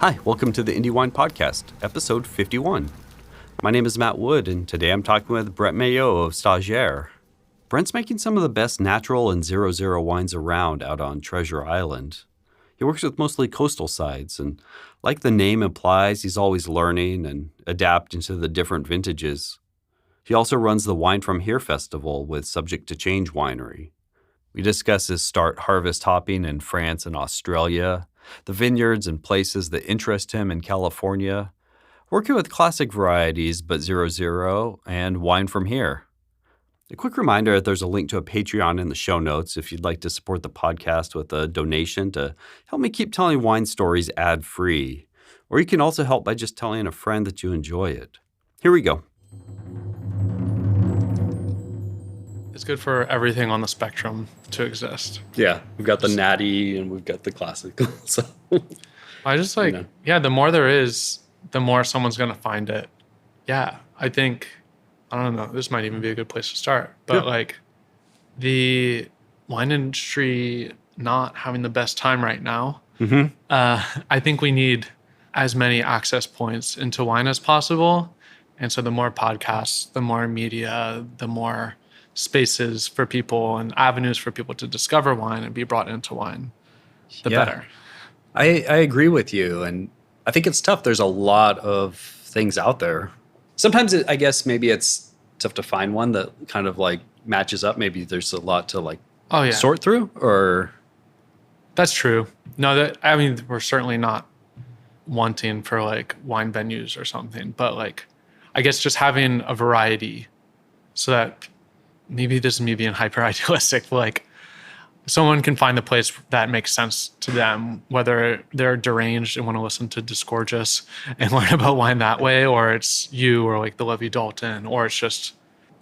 Hi, welcome to the Indie Wine Podcast, episode 51. My name is Matt Wood, and today I'm talking with Brent Mayeaux of Stagiaire. Brent's making some of the best natural and 0.0 wines around out on Treasure Island. He works with mostly coastal sides, and like the name implies, he's always learning and adapting to the different vintages. He also runs the Wine From Here Festival with Subject to Change Winery. We discuss his start harvest hopping in France and Australia, the vineyards and places that interest him in California, working with classic varieties but 0.0, and Wine From Here. A quick reminder that there's a link to a Patreon in the show notes if you'd like to support the podcast with a donation to help me keep telling wine stories ad-free. Or you can also help by just telling a friend that you enjoy it. Here we go. It's good for everything on the spectrum to exist. Yeah, we've got the natty and we've got the classic. So, I just the more there is, the more someone's going to find it. Yeah, I think, I don't know, this might even be a good place to start. But the wine industry not having the best time right now, I think we need as many access points into wine as possible. And so the more podcasts, the more media, the more spaces for people and avenues for people to discover wine and be brought into wine, the better. I agree with you. And I think it's tough. There's a lot of things out there. Sometimes I guess maybe it's tough to find one that kind of like matches up. Maybe there's a lot to sort through, or. That's true. No, we're certainly not wanting for wine venues or something, but I guess just having a variety so that maybe this is me being hyper idealistic, but someone can find the place that makes sense to them, whether they're deranged and want to listen to Disgorgeous and learn about wine that way, or it's you or the Levi Dalton, or it's just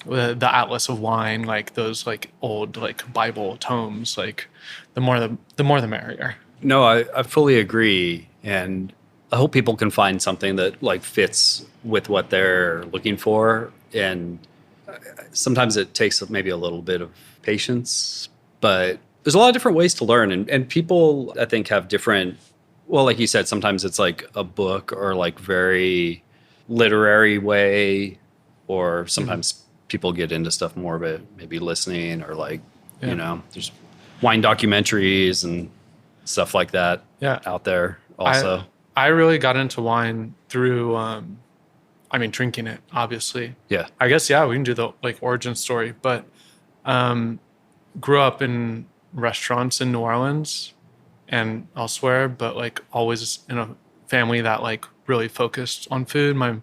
the Atlas of Wine, those old Bible tomes. The more the merrier. No, I fully agree. And I hope people can find something that fits with what they're looking for. And sometimes it takes maybe a little bit of patience, but there's a lot of different ways to learn. And people, I think, have different, well, like you said, sometimes it's a book or very literary way, or sometimes people get into stuff more of it, maybe listening or there's wine documentaries and stuff like that out there also. I really got into wine through, drinking it, obviously. Yeah. I guess, we can do the origin story, but grew up in restaurants in New Orleans and elsewhere, but always in a family that really focused on food. My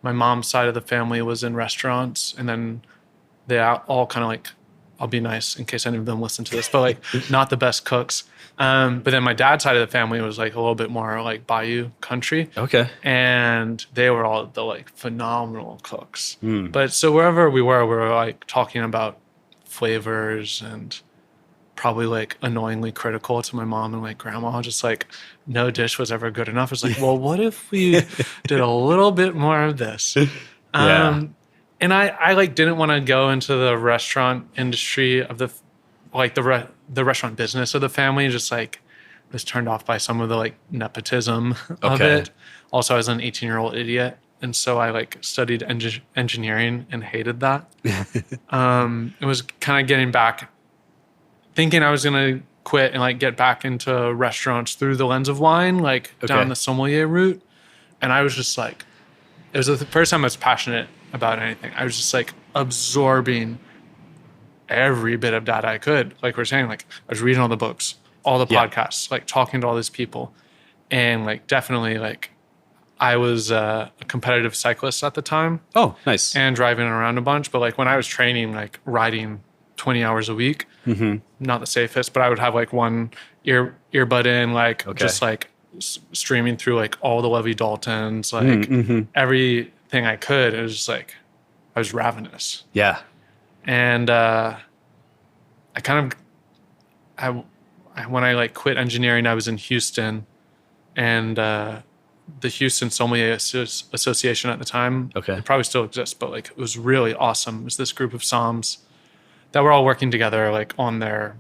mom's side of the family was in restaurants, and then they all kind of I'll be nice in case any of them listen to this, but not the best cooks. But then my dad's side of the family was a little bit more bayou country. Okay. And they were all the phenomenal cooks. But so wherever we were talking about flavors and probably annoyingly critical to my mom and grandma, just no dish was ever good enough. It's well, what if we did a little bit more of this? And I didn't want to go into the restaurant industry of the restaurant business of the family. Just was turned off by some of the nepotism of it. Also, I was an 18-year-old idiot, and so I studied engineering and hated that. It was kind of getting back, thinking I was gonna quit and get back into restaurants through the lens of wine, down the sommelier route. And I was just it was the first time I was passionate about anything. I was just absorbing every bit of data I could. We're saying, I was reading all the books, all the podcasts, talking to all these people. And definitely I was a competitive cyclist at the time. Oh, nice. And driving around a bunch. But when I was training, riding 20 hours a week, not the safest, but I would have one earbud in, just streaming through all the Levi Daltons, everything I could. It was just I was ravenous. Yeah. And when I quit engineering, I was in Houston, and the Houston Sommelier Association at the time, it probably still exists, but it was really awesome. It was this group of somms that were all working together on their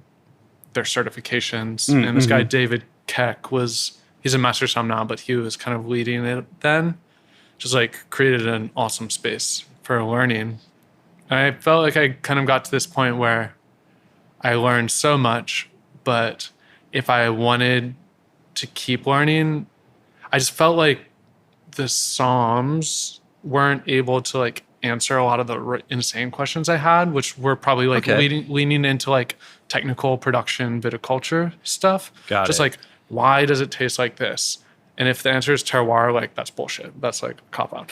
certifications. And this guy David Keck was he's a master som now, but he was kind of leading it then. Just like created an awesome space for learning. And I felt like I kind of got to this point where I learned so much, but if I wanted to keep learning, I just felt like the Psalms weren't able to like answer a lot of the insane questions I had, which were probably like leaning into like technical production, viticulture stuff. Just like, why does it taste like this? And if the answer is terroir, like that's bullshit. That's like a cop out.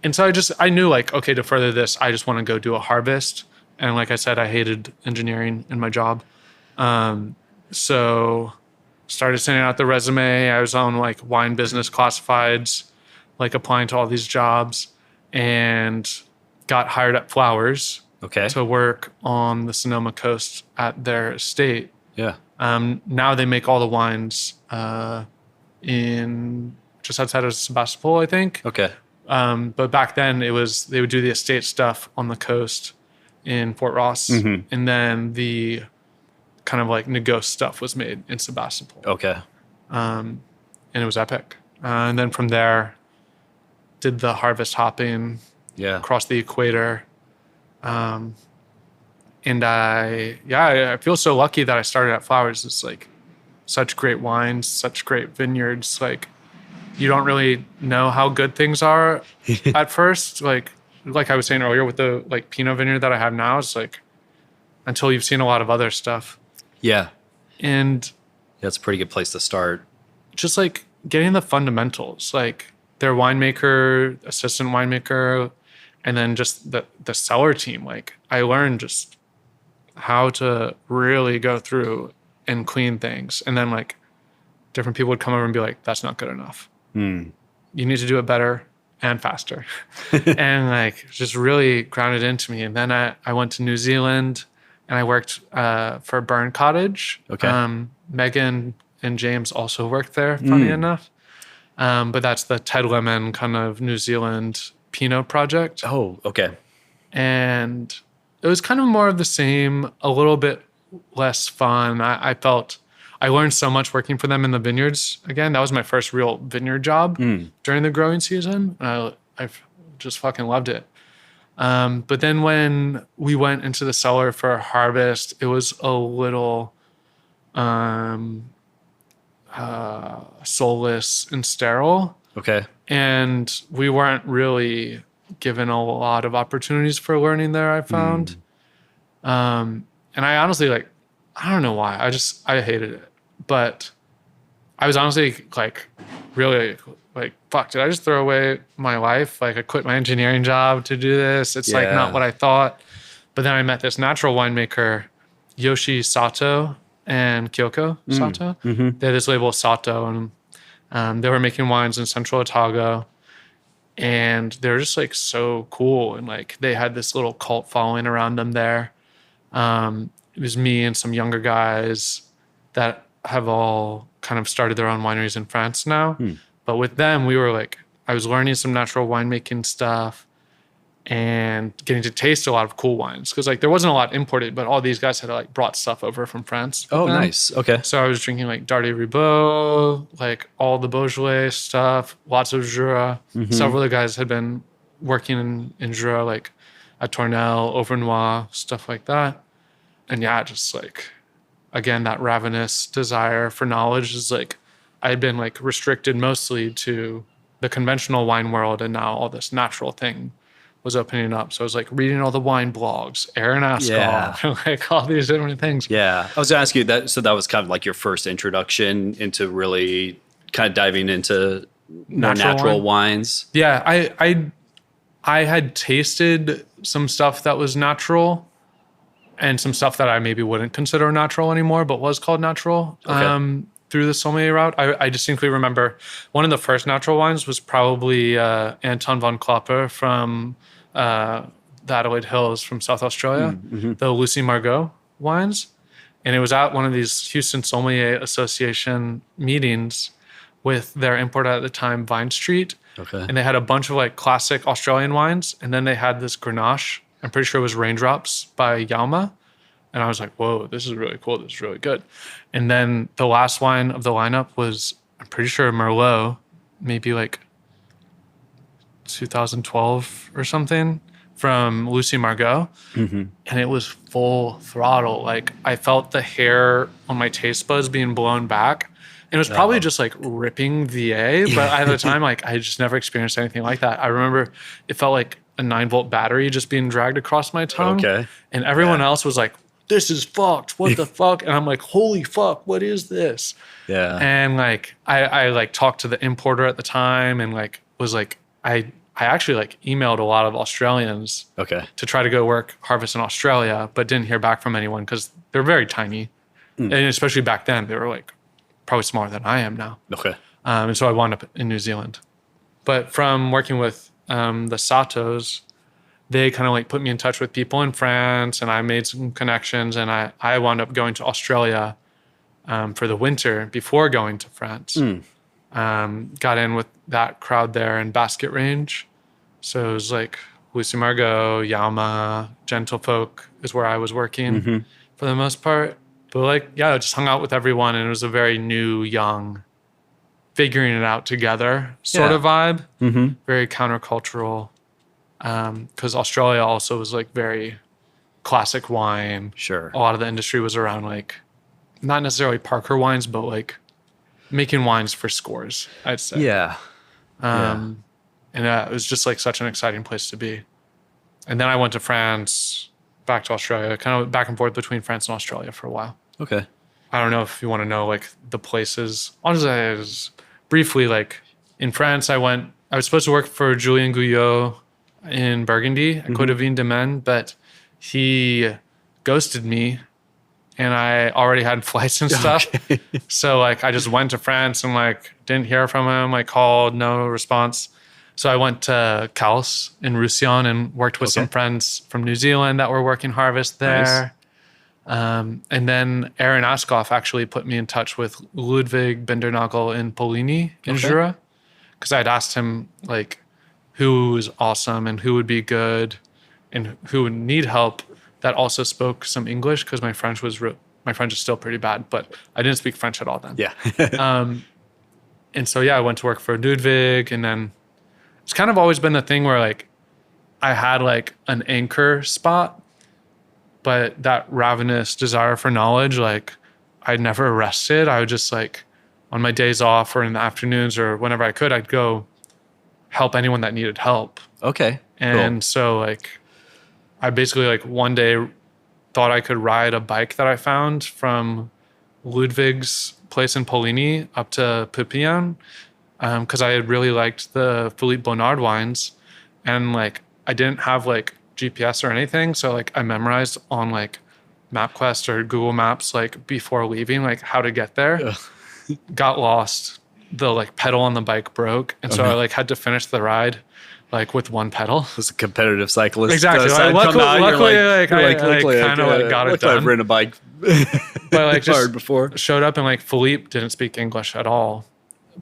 And so I knew like, okay, to further this, I just want to go do a harvest. And like I said, I hated engineering in my job. So started sending out the resume. I was on like wine business classifieds, like applying to all these jobs, and got hired at Flowers to work on the Sonoma coast at their estate. Yeah. Now they make all the wines in just outside of Sebastopol, I think. Okay. But back then they would do the estate stuff on the coast in Fort Ross, and then the kind of like Negos stuff was made in Sebastopol. Okay. And it was epic. And then from there, did the harvest hopping across the equator. And I feel so lucky that I started at Flowers. It's like such great wines, such great vineyards. Like you don't really know how good things are at first. Like I was saying earlier with the like Pinot vineyard that I have now, it's like until you've seen a lot of other stuff. Yeah. And that's a pretty good place to start. Just like getting the fundamentals, like their winemaker, assistant winemaker, and then just the cellar team. Like I learned just how to really go through and clean things. And then like different people would come over and be like, that's not good enough. You need to do it better and faster. And like just really grounded into me. And then I went to New Zealand and I worked for Burn Cottage. Okay. Megan and James also worked there, funny enough. But that's the Ted Lemon kind of New Zealand Pinot project. Oh, okay. And it was kind of more of the same, a little bit less fun. I felt I learned so much working for them in the vineyards. Again, that was my first real vineyard job during the growing season. I've just fucking loved it. But then when we went into the cellar for a harvest, it was a little soulless and sterile. Okay. And we weren't really given a lot of opportunities for learning there, I found. And I honestly, like, I don't know why. I hated it. But I was honestly, like, really, like, fuck, did I just throw away my life? Like, I quit my engineering job to do this. It's, like, not what I thought. But then I met this natural winemaker, Yoshi Sato and Kyoko Sato. They had this label, Sato, and they were making wines in Central Otago. And they were just, like, so cool. And, like, they had this little cult following around them there. It was me and some younger guys that have all kind of started their own wineries in France now. But with them, we were like, I was learning some natural winemaking stuff and getting to taste a lot of cool wines. Because like there wasn't a lot imported, but all these guys had like brought stuff over from France. Oh, nice. Okay. So I was drinking like Dardy Ribot, like all the Beaujolais stuff, lots of Jura. Several of the guys had been working in Jura, like at Tournelle, Auvernois, stuff like that. And yeah, just like, again, that ravenous desire for knowledge is like, I had been like restricted mostly to the conventional wine world, and now all this natural thing was opening up. So I was like reading all the wine blogs, Aaron Ascall, like all these different things. Yeah. I was gonna ask you that. So that was kind of like your first introduction into really kind of diving into natural wines. Yeah. I had tasted some stuff that was natural and some stuff that I maybe wouldn't consider natural anymore, but was called natural. Okay. Through the sommelier route. I distinctly remember one of the first natural wines was probably Anton von Klopper from the Adelaide Hills from South Australia, the Lucy Margot wines. And it was at one of these Houston Sommelier Association meetings with their importer at the time, Vine Street. Okay. And they had a bunch of like classic Australian wines. And then they had this Grenache, I'm pretty sure it was Raindrops by Yalma. And I was like, whoa, this is really cool. This is really good. And then the last wine of the lineup was, I'm pretty sure, Merlot, maybe like 2012 or something, from Lucy Margot. And it was full throttle. Like, I felt the hair on my taste buds being blown back. And it was probably just like ripping VA, but at the time, like, I just never experienced anything like that. I remember it felt like a 9-volt battery just being dragged across my tongue. Okay. And everyone else was like, this is fucked. What the fuck? And I'm like, holy fuck, what is this? Yeah. And like, I like talked to the importer at the time and like was like, I actually like emailed a lot of Australians to try to go harvest in Australia, but didn't hear back from anyone because they're very tiny. And especially back then, they were like probably smaller than I am now. And so I wound up in New Zealand. But from working with the Satos, they kind of like put me in touch with people in France, and I made some connections, and I wound up going to Australia for the winter before going to France. Got in with that crowd there in Basket Range. So it was like Lucy Margot, Yama, Gentlefolk is where I was working for the most part. But like, yeah, I just hung out with everyone, and it was a very new, young, figuring it out together sort of vibe. Very countercultural. Because Australia also was like very classic wine. Sure. A lot of the industry was around like, not necessarily Parker wines, but like making wines for scores, I'd say. And it was just like such an exciting place to be. And then I went to France, back to Australia, kind of back and forth between France and Australia for a while. Okay. I don't know if you want to know like the places. Honestly, briefly, like in France, I was supposed to work for Julien Gouillot in Burgundy at Côte de Vigne de Maine, but he ghosted me and I already had flights and stuff. So like I just went to France and like didn't hear from him. I called, no response. So I went to Cals in Roussillon and worked with some friends from New Zealand that were working harvest there. And then Aaron Askoff actually put me in touch with Ludwig Bindernagel in Poligny in Jura, because I'd asked him like who was awesome and who would be good and who would need help that also spoke some English, because my French is still pretty bad, but I didn't speak French at all then. And so I went to work for Ludwig, and then it's kind of always been the thing where like I had like an anchor spot, but that ravenous desire for knowledge, like I'd never rested. I would just like on my days off or in the afternoons or whenever I could, I'd go help anyone that needed help. And so like I basically like one day thought I could ride a bike that I found from Ludwig's place in Poligny up to Ep51, because I had really liked the Philippe Bonnard wines, and like I didn't have like GPS or anything, so like I memorized on like MapQuest or Google Maps like before leaving like how to get there. Got lost, the like pedal on the bike broke, and so I like had to finish the ride like with one pedal. As a competitive cyclist. Exactly. Luckily, I kind of got it done. I've ridden a bike but like just before. Showed up, and like Philippe didn't speak English at all.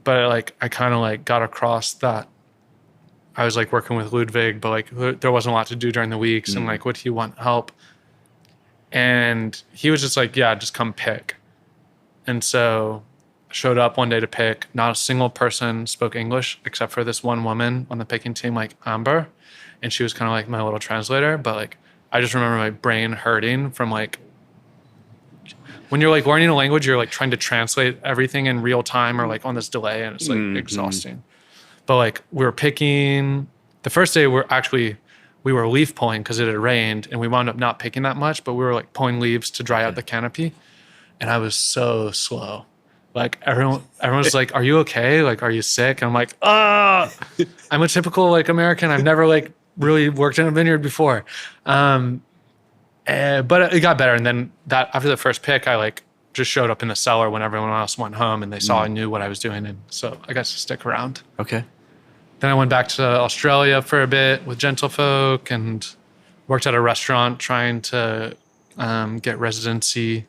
But like I kind of like got across that I was like working with Ludwig, but like there wasn't a lot to do during the weeks, and like would he want help? And he was just like, yeah, just come pick. And so I showed up one day to pick. Not a single person spoke English except for this one woman on the picking team, like Amber. And she was kind of like my little translator. But like, I just remember my brain hurting from like, when you're like learning a language, you're like trying to translate everything in real time or like on this delay, and it's like exhausting. But like we were picking, the first day we were leaf pulling because it had rained, and we wound up not picking that much, but we were like pulling leaves to dry out the canopy. And I was so slow. Like everyone was like, are you okay? Like, are you sick? And I'm like, I'm a typical like American. I've never like really worked in a vineyard before. But it got better. And then after the first pick, I like just showed up in the cellar when everyone else went home, and they saw I knew what I was doing. And so I got to stick around. Okay. Then I went back to Australia for a bit with Gentlefolk and worked at a restaurant trying to get residency.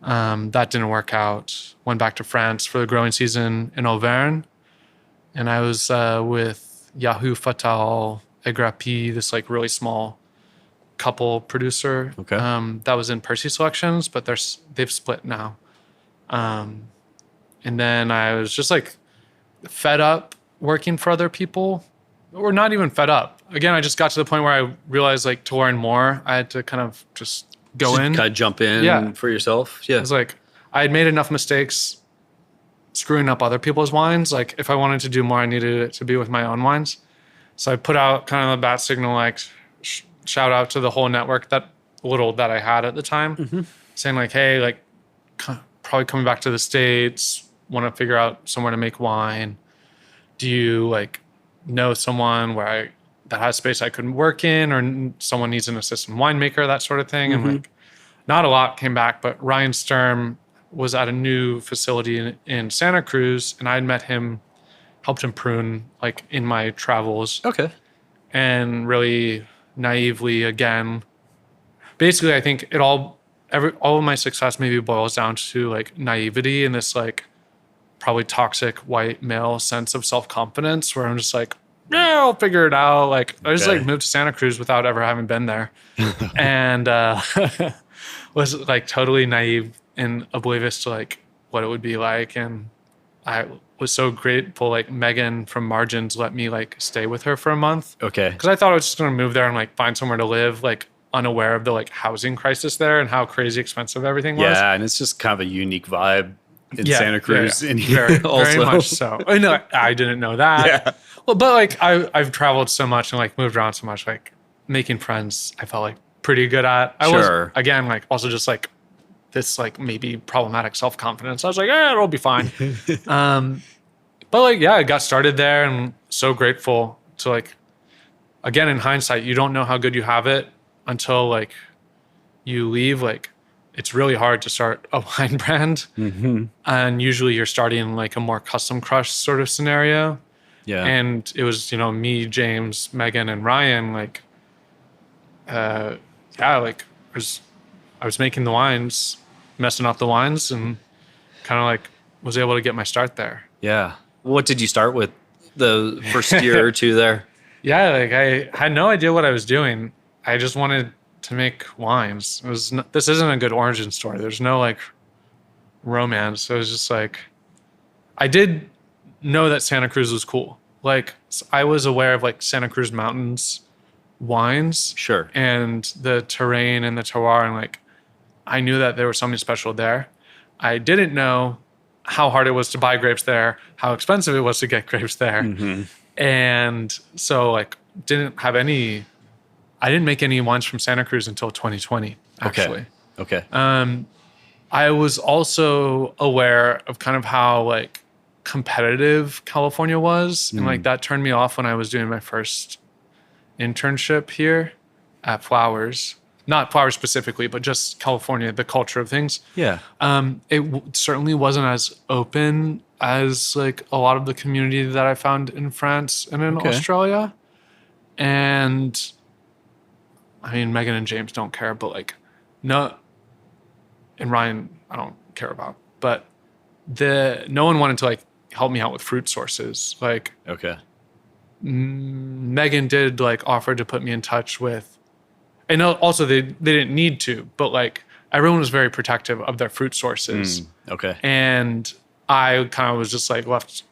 That didn't work out. Went back to France for the growing season in Auvergne. And I was with Yahoo Fatal, Agrapy, this like really small couple producer. Okay. That was in Percy Selections, but they've split now. And then I was just like fed up working for other people, or not even fed up. Again, I just got to the point where I realized like to learn more, I had to kind of just go in. Kind of jump in for yourself. Yeah. It was like I had made enough mistakes screwing up other people's wines. Like if I wanted to do more, I needed it to be with my own wines. So I put out kind of a bat signal, like shout out to the whole network that I had at the time, saying like, hey, like probably coming back to the States, want to figure out somewhere to make wine. Do you like know someone that has space I could work in, or someone needs an assistant winemaker, that sort of thing? And like, not a lot came back, but Ryan Sturm was at a new facility in Santa Cruz, and I had met him, helped him prune like in my travels. Okay. And really naively, again, basically I think all of my success maybe boils down to like naivety and this like probably toxic white male sense of self-confidence where I'm just like, yeah, I'll figure it out. Like I just like moved to Santa Cruz without ever having been there. And was like totally naive and oblivious to like what it would be like. And I was so grateful like Megan from Margins let me like stay with her for a month. Okay. Because I thought I was just going to move there and like find somewhere to live, like unaware of the like housing crisis there and how crazy expensive everything was. Yeah, and it's just kind of a unique vibe in Santa Cruz. Yeah. In here very much so. I know I didn't know that. Yeah. Well, but like I've traveled so much and like moved around so much, like making friends I felt like pretty good at. I was again like also just like this like maybe problematic self-confidence. I was like, it'll be fine. But like, yeah, I got started there and so grateful to like, again, in hindsight, you don't know how good you have it until like you leave. Like it's really hard to start a wine brand. And usually you're starting in like a more custom crush sort of scenario. Yeah. And it was, me, James, Megan, and Ryan, like, like I was making the wines, messing up the wines, and kind of like was able to get my start there. Yeah. What did you start with the first year or two there? Yeah, like I had no idea what I was doing. I just wanted to make wines. This isn't a good origin story. There's no like romance. It was just like, I did know that Santa Cruz was cool. Like I was aware of like Santa Cruz Mountains wines. Sure. And the terrain and the terroir, and like, I knew that there was something special there. I didn't know how hard it was to buy grapes there, how expensive it was to get grapes there. And so like I didn't make any wines from Santa Cruz until 2020, actually. Okay. I was also aware of kind of how like competitive California was. And like that turned me off when I was doing my first internship here at Flowers. Not Flowers specifically, but just California, the culture of things. Yeah. It certainly wasn't as open as like a lot of the community that I found in France and in Australia. And I mean, Megan and James don't care, but like, no, and Ryan, I don't care about, but no one wanted to like help me out with fruit sources. Like, Megan did like offer to put me in touch with, and also they didn't need to, but like everyone was very protective of their fruit sources. And I kind of was just like left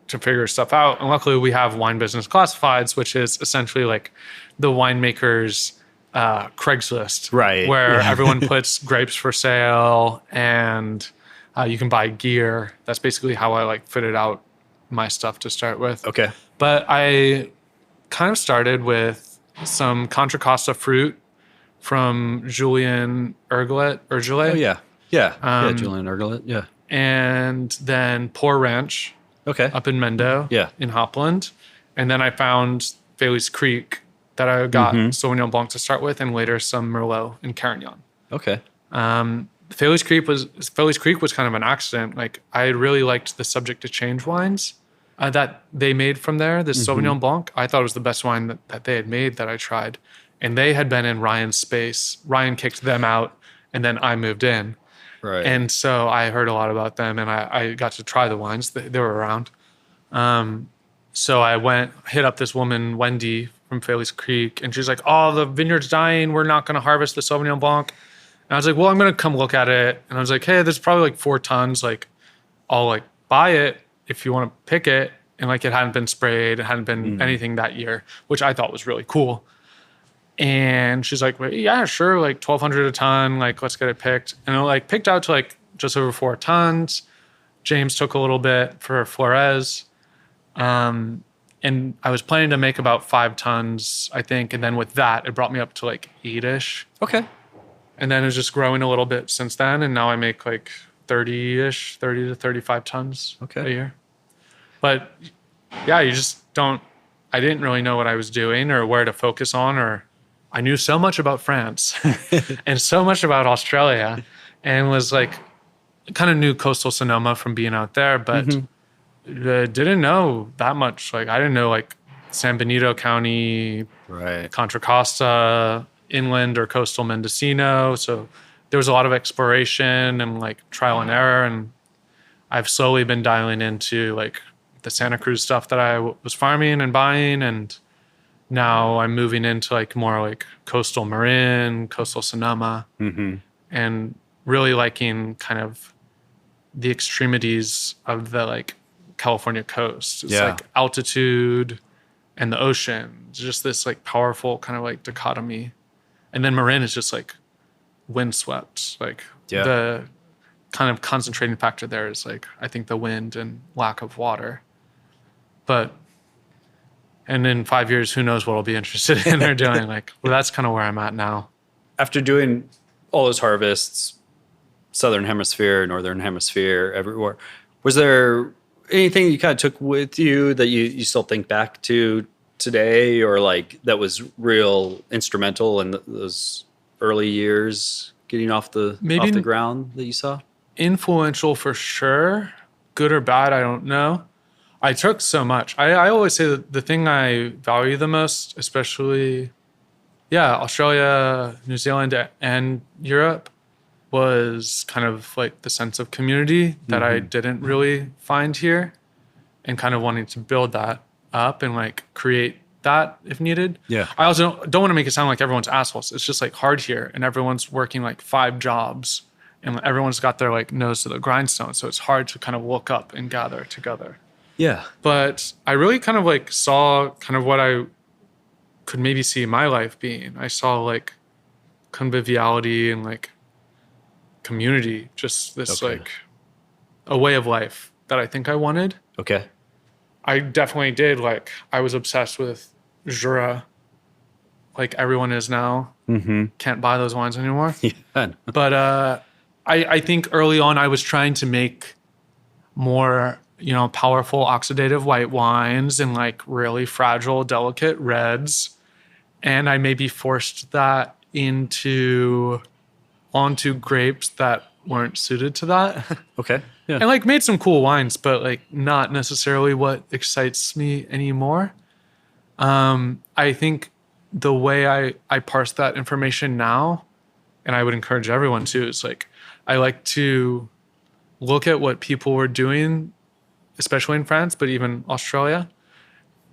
to figure stuff out. And luckily we have Wine Business Classifieds, which is essentially like the winemaker's Craigslist, right? Where everyone puts grapes for sale and you can buy gear. That's basically how I like fitted out my stuff to start with. But I kind of started with some Contra Costa fruit from Julien Urgelet. Julien Urgelet, yeah. And then Poor Ranch up in Mendo in Hopland. And then I found Bailey's Creek that I got Sauvignon Blanc to start with, and later some Merlot and Carignan. Bailey's Creek was kind of an accident. Like I really liked the Subject to Change wines that they made from there, this Sauvignon Blanc. I thought it was the best wine that they had made that I tried. And they had been in Ryan's space. Ryan kicked them out, and then I moved in. Right. And so I heard a lot about them, and I got to try the wines. They were around. So I hit up this woman, Wendy from Felice Creek. And she's like, oh, the vineyard's dying. We're not going to harvest the Sauvignon Blanc. And I was like, well, I'm going to come look at it. And I was like, hey, there's probably like 4 tons. Like, I'll like buy it if you want to pick it. And like, it hadn't been sprayed. It hadn't been anything that year, which I thought was really cool. And she's like, well, yeah, sure. Like 1,200 a ton. Like, let's get it picked. And it like picked out to like just over 4 tons. James took a little bit for Flores. And I was planning to make about 5 tons, I think. And then with that, it brought me up to like 8-ish. Okay. And then it was just growing a little bit since then. And now I make like 30-ish, 30 to 35 tons a year. But yeah, you just don't, I didn't really know what I was doing or where to focus on, or I knew so much about France and so much about Australia, and was like, kind of knew coastal Sonoma from being out there, but didn't know that much. Like I didn't know like San Benito County, Contra Costa, inland or coastal Mendocino. So there was a lot of exploration and like trial and error. And I've slowly been dialing into like the Santa Cruz stuff that I was farming and buying. And now I'm moving into like more like coastal Marin, coastal Sonoma, and really liking kind of the extremities of the like California coast. It's like altitude and the ocean. It's just this like powerful kind of like dichotomy. And then Marin is just like windswept. Like the kind of concentrating factor there is like, I think the wind and lack of water. But, and in 5 years, who knows what I'll be interested in or doing. Like, well, that's kind of where I'm at now. After doing all those harvests, Southern Hemisphere, Northern Hemisphere, everywhere, was there anything you kind of took with you that you still think back to today, or like that was real instrumental in those early years getting off the ground that you saw? Influential for sure. Good or bad, I don't know. I took so much. I always say that the thing I value the most, especially, Australia, New Zealand, and Europe, was kind of like the sense of community that I didn't really find here, and kind of wanting to build that up and like create that if needed. Yeah. I also don't want to make it sound like everyone's assholes. It's just like hard here, and everyone's working like 5 jobs, and everyone's got their like nose to the grindstone. So it's hard to kind of look up and gather together. Yeah. But I really kind of like saw kind of what I could maybe see my life being. I saw like conviviality and like community, just this like a way of life that I think I wanted. Okay. I definitely did. Like I was obsessed with Jura, like everyone is now. Can't buy those wines anymore. But I think early on I was trying to make more, powerful oxidative white wines and like really fragile, delicate reds. And I maybe forced that onto grapes that weren't suited to that. Okay. Yeah. And like made some cool wines, but like not necessarily what excites me anymore. I think the way I parse that information now, and I would encourage everyone to, is like, I like to look at what people were doing, especially in France, but even Australia.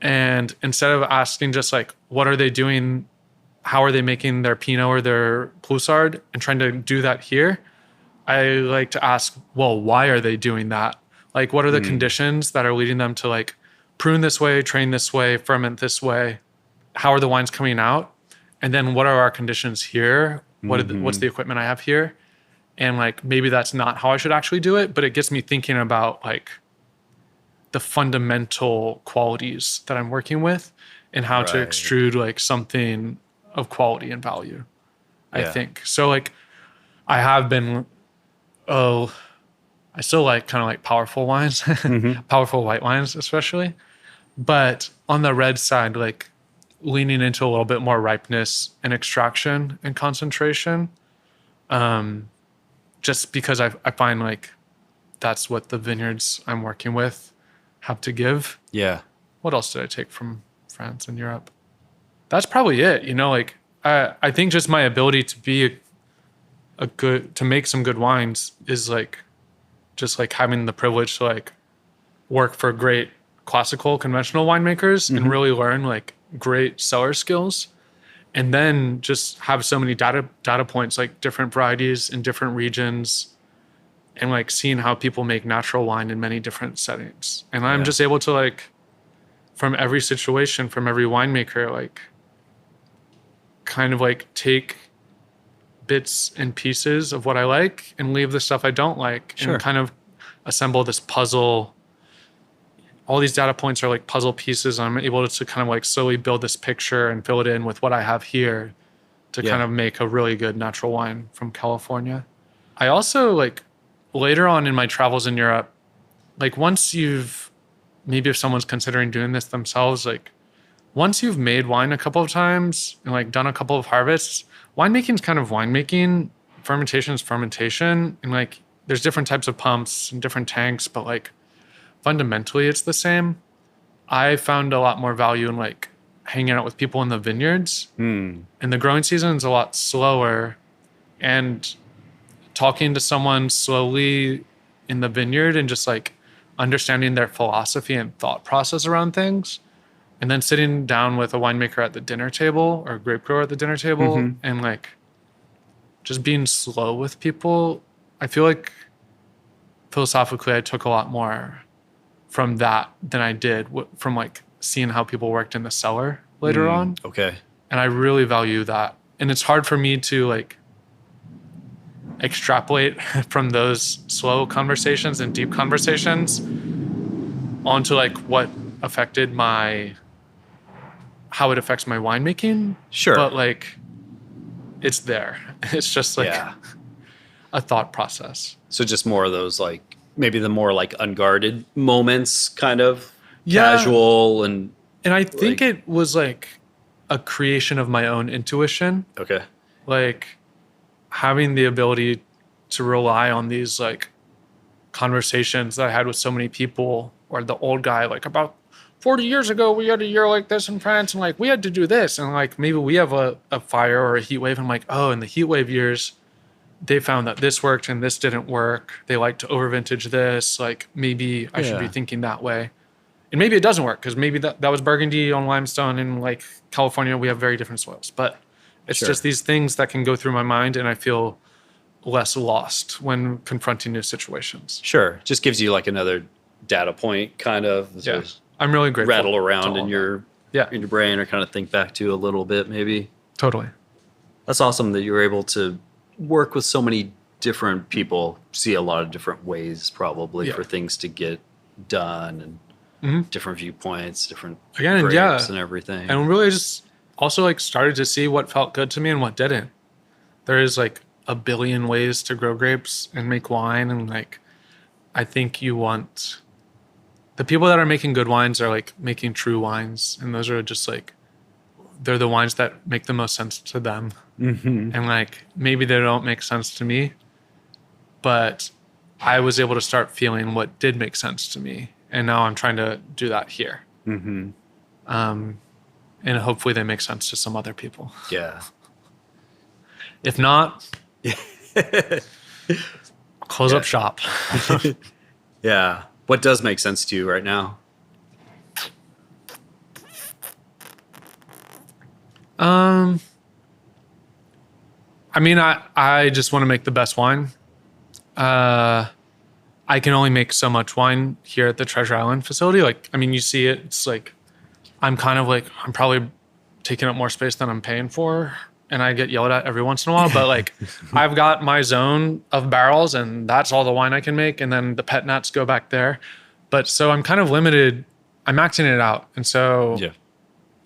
And instead of asking just like, what are they doing? How are they making their Pinot or their Poussard, and trying to do that here? I like to ask, well, why are they doing that? Like, what are the conditions that are leading them to like prune this way, train this way, ferment this way? How are the wines coming out? And then what are our conditions here? What's the equipment I have here? And like, maybe that's not how I should actually do it, but it gets me thinking about like the fundamental qualities that I'm working with and how to extrude like something of quality and value, I think. So like I have been, I still like kind of like powerful wines, powerful white wines especially. But on the red side, like leaning into a little bit more ripeness and extraction and concentration. Just because I find like that's what the vineyards I'm working with have to give. Yeah. What else did I take from France and Europe? That's probably it. Like I think just my ability to be to make some good wines is like, just like having the privilege to like work for great classical conventional winemakers and really learn like great cellar skills, and then just have so many data points, like different varieties in different regions, and like seeing how people make natural wine in many different settings. And I'm just able to like, from every situation, from every winemaker, like kind of like take bits and pieces of what I like and leave the stuff I don't like, and kind of assemble this puzzle. All these data points are like puzzle pieces. I'm able to kind of like slowly build this picture and fill it in with what I have here to kind of make a really good natural wine from California. I also like later on in my travels in Europe, like once you've, maybe if someone's considering doing this themselves, like once you've made wine a couple of times and like done a couple of harvests, winemaking is kind of winemaking, fermentation is fermentation, and like there's different types of pumps and different tanks, but like fundamentally it's the same. I found a lot more value in like hanging out with people in the vineyards, and the growing season is a lot slower, and talking to someone slowly in the vineyard and just like understanding their philosophy and thought process around things, and then sitting down with a winemaker at the dinner table or a grape grower at the dinner table, and like just being slow with people. I feel like philosophically I took a lot more from that than I did from like seeing how people worked in the cellar later on. Okay. And I really value that. And it's hard for me to like extrapolate from those slow conversations and deep conversations onto like what affected how it affects my winemaking. Sure. But like, it's there. It's just like a thought process. So just more of those like, maybe the more like unguarded moments, kind of casual and I think it was like a creation of my own intuition. Okay. Like having the ability to rely on these like conversations that I had with so many people, or the old guy, like about 40 years ago, we had a year like this in France, and like we had to do this. And like maybe we have a fire or a heat wave. I'm like, oh, in the heat wave years, they found that this worked and this didn't work. They like to over vintage this. Like maybe I should be thinking that way. And maybe it doesn't work because maybe that was Burgundy on limestone, and like California, we have very different soils. But it's just these things that can go through my mind, and I feel less lost when confronting new situations. Sure. Just gives you like another data point kind of. Yeah. I'm really grateful. Rattle around in your brain, or kind of think back to a little bit maybe. Totally. That's awesome that you were able to work with so many different people, see a lot of different ways probably for things to get done, and different viewpoints, different grapes and everything. And really just also like started to see what felt good to me and what didn't. There is like a billion ways to grow grapes and make wine, and like I think you want the people that are making good wines are like making true wines, and those are just like they're the wines that make the most sense to them. And like maybe they don't make sense to me, but I was able to start feeling what did make sense to me, and now I'm trying to do that here. And hopefully they make sense to some other people. Yeah. If not, close up shop. Yeah. What does make sense to you right now? I mean, I just want to make the best wine. I can only make so much wine here at the Treasure Island facility. Like, I mean, you see it. It's like, I'm probably taking up more space than I'm paying for. And I get yelled at every once in a while. But like, I've got my zone of barrels, and that's all the wine I can make. And then the pet nats go back there. But so I'm kind of limited. I'm maxing it out. And so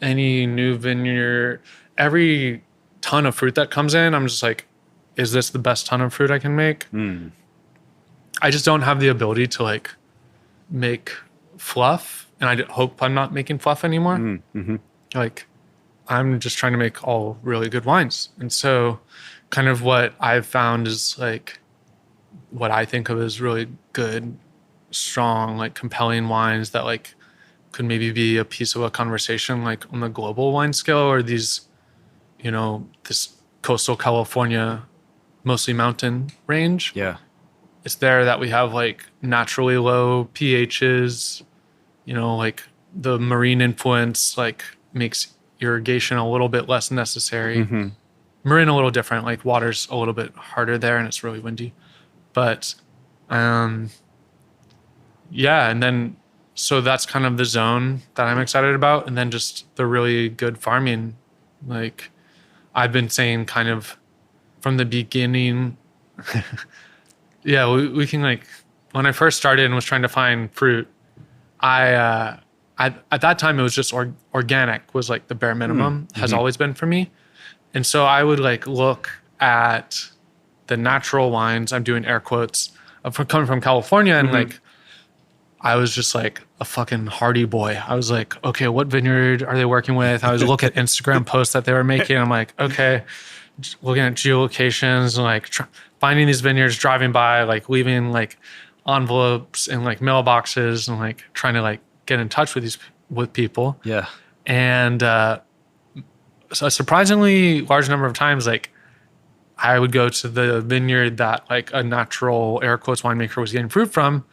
any new vineyard, every ton of fruit that comes in, I'm just like, is this the best ton of fruit I can make? I just don't have the ability to like make fluff, and I hope I'm not making fluff anymore. Like, I'm just trying to make all really good wines. And so kind of what I've found is like what I think of as really good, strong, like compelling wines that like could maybe be a piece of a conversation like on the global wine scale, or these, you know, this coastal California, mostly mountain range. Yeah. It's there that we have like naturally low pHs, you know, like the marine influence like makes irrigation a little bit less necessary. Marin a little different, like water's a little bit harder there and it's really windy. But yeah, and then so that's kind of the zone that I'm excited about. And then just the really good farming. Like I've been saying kind of from the beginning, yeah, we can like, when I first started and was trying to find fruit, I at that time it was just organic was like the bare minimum, has always been for me. And so I would like look at the natural wines, I'm doing air quotes, coming from California, and like I was just like a fucking hardy boy. I was like, okay, what vineyard are they working with? I was looking at Instagram posts that they were making. I'm like, okay, looking at geolocations and like finding these vineyards, driving by, like leaving like envelopes and like mailboxes and like trying to like get in touch with people. Yeah. And so a surprisingly large number of times, like I would go to the vineyard that like a natural air quotes winemaker was getting fruit from,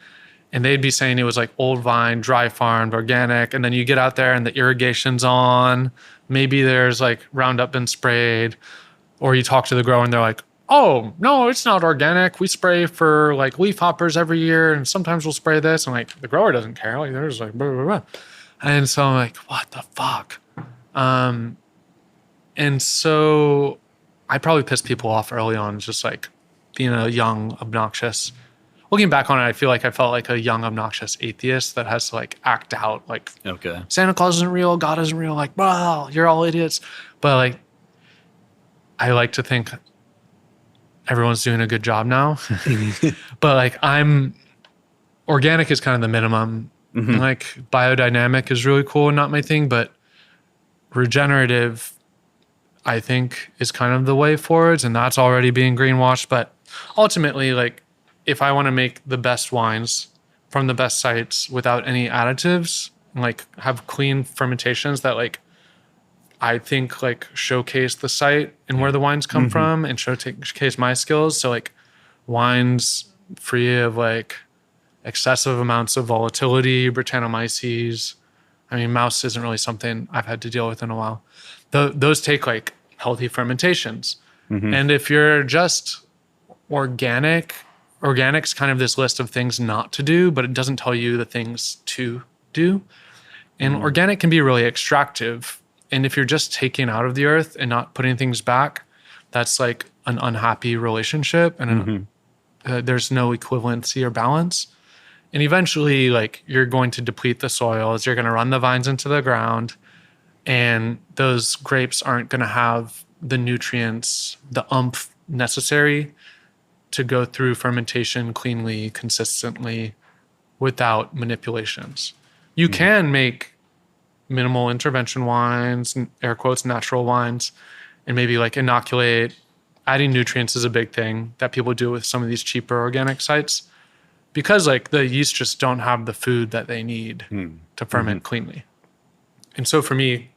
and they'd be saying it was like old vine, dry farmed, organic. And then you get out there and the irrigation's on, maybe there's like Roundup been sprayed, or you talk to the grower and they're like, oh, no, it's not organic. We spray for like leaf hoppers every year, and sometimes we'll spray this. And like the grower doesn't care. Like there's like blah, blah, blah. And so I'm like, what the fuck? And so I probably pissed people off early on, just like being a young, obnoxious. Looking back on it, I feel like I felt like a young, obnoxious atheist that has to like act out like, Okay, Santa Claus isn't real, God isn't real. Like, wow, you're all idiots. But like, I like to think everyone's doing a good job now. But like organic is kind of the minimum. Like biodynamic is really cool and not my thing, but regenerative, I think, is kind of the way forwards, and that's already being greenwashed. But ultimately, like if I want to make the best wines from the best sites without any additives, and like have clean fermentations that like I think like showcase the site and where the wines come from and showcase my skills. So like wines free of like excessive amounts of volatility, Brettanomyces. I mean, mouse isn't really something I've had to deal with in a while. Those take like healthy fermentations. And if you're just organic's kind of this list of things not to do, but it doesn't tell you the things to do. And organic can be really extractive. And if you're just taking out of the earth and not putting things back, that's like an unhappy relationship, and there's no equivalency or balance. And eventually, like you're going to deplete the soils, you're going to run the vines into the ground, and those grapes aren't going to have the nutrients, the oomph necessary to go through fermentation cleanly, consistently, without manipulations. You can make minimal intervention wines, air quotes, natural wines, and maybe like inoculate. Adding nutrients is a big thing that people do with some of these cheaper organic sites, because like the yeast just don't have the food that they need to ferment cleanly. And so for me,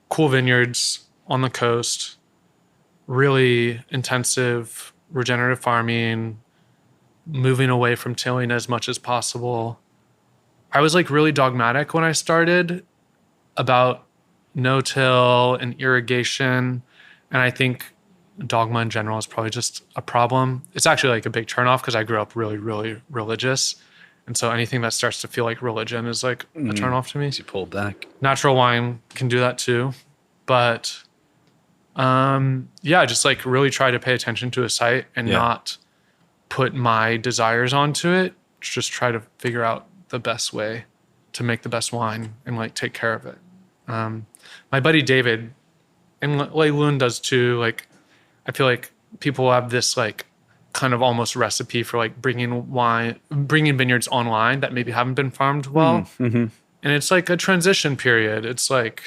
cool vineyards on the coast, really intensive regenerative farming, moving away from tilling as much as possible. I was like really dogmatic when I started about no-till and irrigation. And I think dogma in general is probably just a problem. It's actually like a big turnoff because I grew up really, really religious. And so anything that starts to feel like religion is like a turnoff to me. you pull back. Natural wine can do that too. But yeah, just like really try to pay attention to a site and not put my desires onto it. Just try to figure out the best way to make the best wine and like take care of it. My buddy David, and like Loon does too, like I feel like people have this like kind of almost recipe for like bringing vineyards online that maybe haven't been farmed well. And it's like a transition period. It's like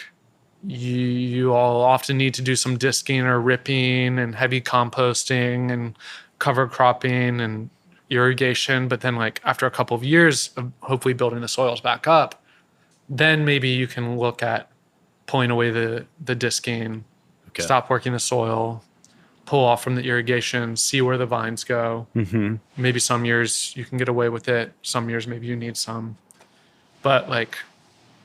you all often need to do some disking or ripping and heavy composting and cover cropping and irrigation. But then like after a couple of years of hopefully building the soils back up, then maybe you can look at pulling away the disking, stop working the soil, pull off from the irrigation, see where the vines go. Maybe some years you can get away with it. Some years maybe you need some. But like,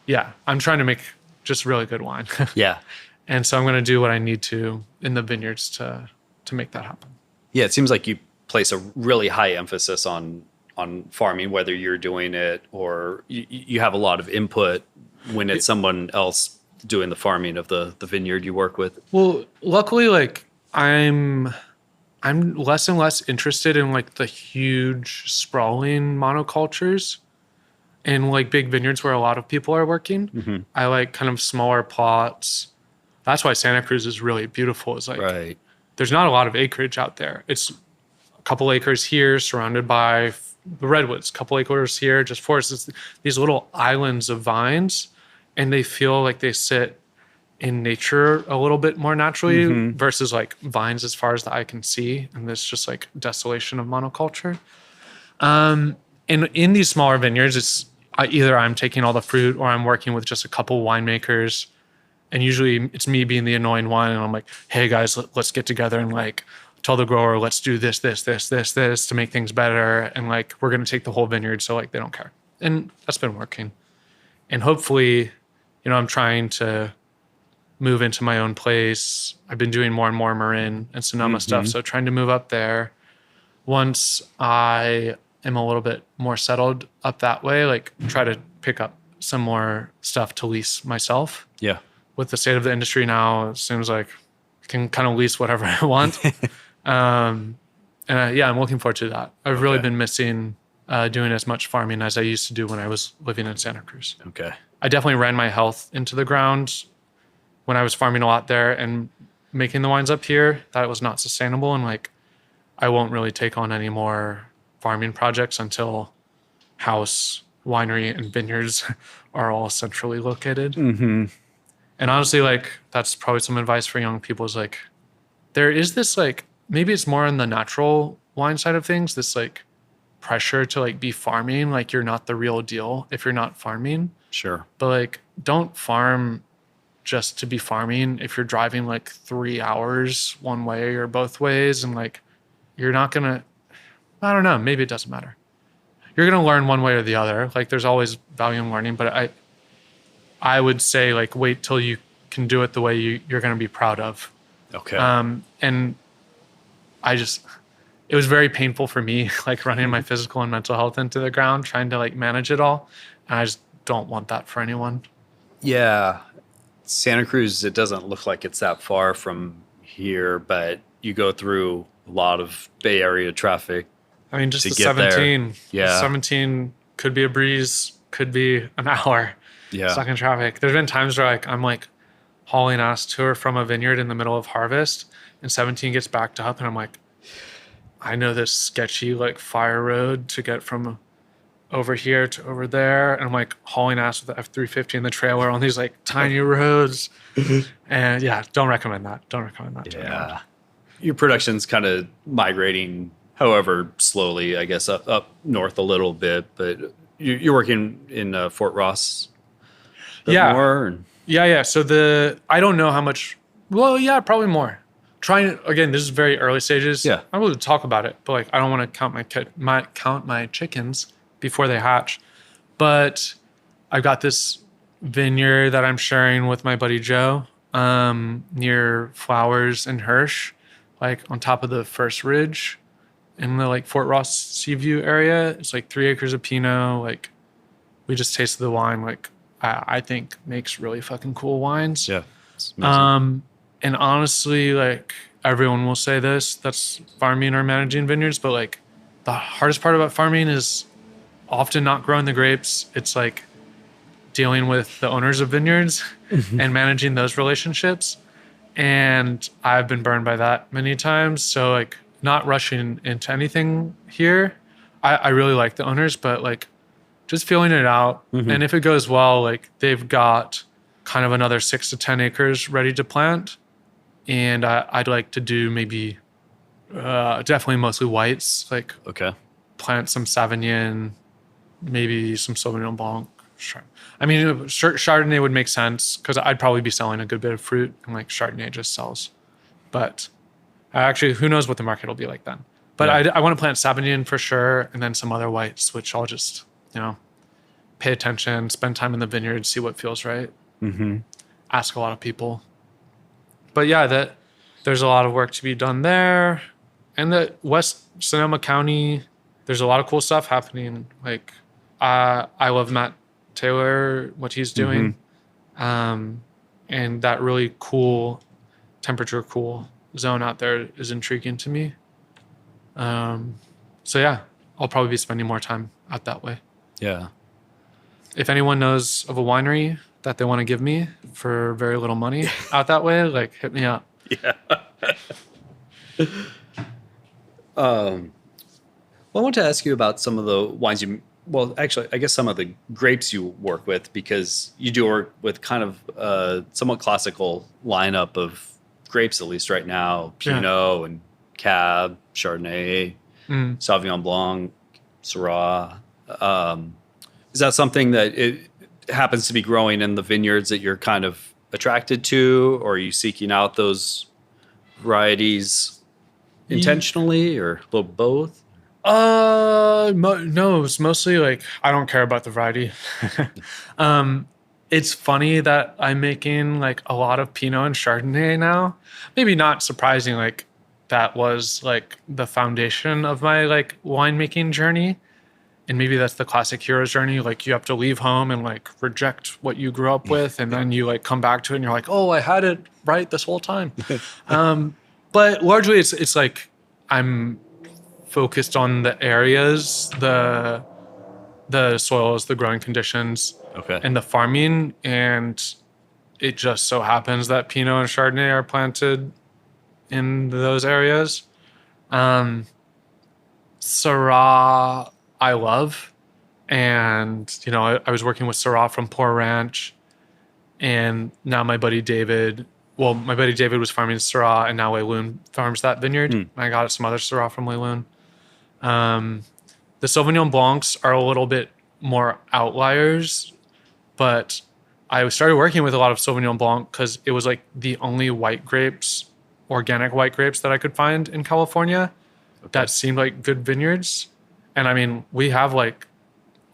yeah, I'm trying to make just really good wine. Yeah. And so I'm going to do what I need to in the vineyards to make that happen. Yeah, it seems like you place a really high emphasis on farming, whether you're doing it or you have a lot of input when it's someone else doing the farming of the vineyard you work with. Well, luckily, like I'm less and less interested in like the huge sprawling monocultures in like big vineyards where a lot of people are working. Mm-hmm. I like kind of smaller plots. That's why Santa Cruz is really beautiful. It's like Right. there's not a lot of acreage out there. It's a couple acres here surrounded by the redwoods, a couple acres here, just forests. It's these little islands of vines, and they feel like they sit in nature a little bit more naturally versus like vines as far as the eye can see. And this just like desolation of monoculture. And in these smaller vineyards, it's either I'm taking all the fruit or I'm working with just a couple winemakers. And usually it's me being the annoying one. And I'm like, hey guys, let's get together and like tell the grower, let's do this to make things better. And like, we're going to take the whole vineyard. So like, they don't care. And that's been working. And hopefully, I'm trying to move into my own place. I've been doing more and more Marin and Sonoma stuff. So trying to move up there. Once I am a little bit more settled up that way, like try to pick up some more stuff to lease myself. Yeah. With the state of the industry now, it seems like I can kind of lease whatever I want. I'm looking forward to that. I've really been missing doing as much farming as I used to do when I was living in Santa Cruz. Okay. I definitely ran my health into the ground when I was farming a lot there and making the wines up here. That was not sustainable. And like, I won't really take on any more farming projects until house, winery, and vineyards are all centrally located. Mm-hmm. And honestly, like, that's probably some advice for young people is like, there is this like, maybe it's more on the natural wine side of things, this like pressure to like be farming, like you're not the real deal if you're not farming. Sure. But like, don't farm just to be farming if you're driving like 3 hours one way or both ways. And like, you're not going to, I don't know, maybe it doesn't matter. You're going to learn one way or the other. Like there's always value in learning, but I would say like, wait till you can do it the way you're going to be proud of. Okay. And it was very painful for me, like running my physical and mental health into the ground, trying to like manage it all. And I just don't want that for anyone. Yeah. Santa Cruz, it doesn't look like it's that far from here, but you go through a lot of Bay Area traffic. I mean, just to the get 17. There. Yeah. 17 could be a breeze, could be an hour stuck in traffic. There's been times where like I'm like hauling ass to or from a vineyard in the middle of harvest and 17 gets backed up and I'm like, I know this sketchy like fire road to get from over here to over there. And I'm like hauling ass with the F350 in the trailer on these like tiny roads. And yeah, don't recommend that. Don't recommend that. Yeah. Your production's kind of migrating, however slowly, I guess, up north a little bit, but you're working in Fort Ross more? Yeah. So I don't know how much, well, yeah, probably more. Again, this is very early stages. Yeah. I'm able to talk about it, but like, I don't want to count my chickens before they hatch. But I've got this vineyard that I'm sharing with my buddy Joe, near Flowers and Hirsch, like on top of the first ridge in the like Fort Ross Seaview area. It's like 3 acres of Pinot. Like we just tasted the wine, like I think makes really fucking cool wines. Yeah. It's amazing. And honestly, like everyone will say this, that's farming or managing vineyards, but like the hardest part about farming is often not growing the grapes. It's like dealing with the owners of vineyards and managing those relationships. And I've been burned by that many times. So like not rushing into anything here. I really like the owners, but like just feeling it out. And if it goes well, like they've got kind of another 6 to 10 acres ready to plant. And I'd like to do maybe definitely mostly whites, like plant some Sauvignon, maybe some Sauvignon Blanc. I mean, Chardonnay would make sense because I'd probably be selling a good bit of fruit and like Chardonnay just sells. But actually, who knows what the market will be like then. But I want to plant Sauvignon for sure and then some other whites, which I'll just, pay attention, spend time in the vineyard, see what feels right. ask a lot of people. But yeah, there's a lot of work to be done there. And the West Sonoma County, there's a lot of cool stuff happening. Like, I love Matt Taylor, what he's doing. And that really cool, temperature cool zone out there is intriguing to me. So yeah, I'll probably be spending more time out that way. Yeah. If anyone knows of a winery that they want to give me for very little money out that way, like, hit me up. Yeah. Well, I want to ask you about some of the wines actually, I guess some of the grapes you work with, because you do work with kind of a somewhat classical lineup of grapes, at least right now. Pinot and Cab, Chardonnay, Sauvignon Blanc, Syrah. Is that something that it happens to be growing in the vineyards that you're kind of attracted to, or are you seeking out those varieties intentionally, or a little both? No, it's mostly like, I don't care about the variety. It's funny that I'm making like a lot of Pinot and Chardonnay now. Maybe not surprising, like that was like the foundation of my like winemaking journey. And maybe that's the classic hero's journey. Like, you have to leave home and like reject what you grew up with, and then you like come back to it and you're like, oh, I had it right this whole time. But largely it's like I'm focused on the areas, the soils, the growing conditions, and the farming. And it just so happens that Pinot and Chardonnay are planted in those areas. Syrah, I love. And, you know, I was working with Syrah from Poor Ranch, and now my buddy David was farming Syrah, and now Leilun farms that vineyard. And I got some other Syrah from Leilun. The Sauvignon Blancs are a little bit more outliers, but I started working with a lot of Sauvignon Blanc because it was like the only organic white grapes that I could find in California that seemed like good vineyards. And I mean, we have like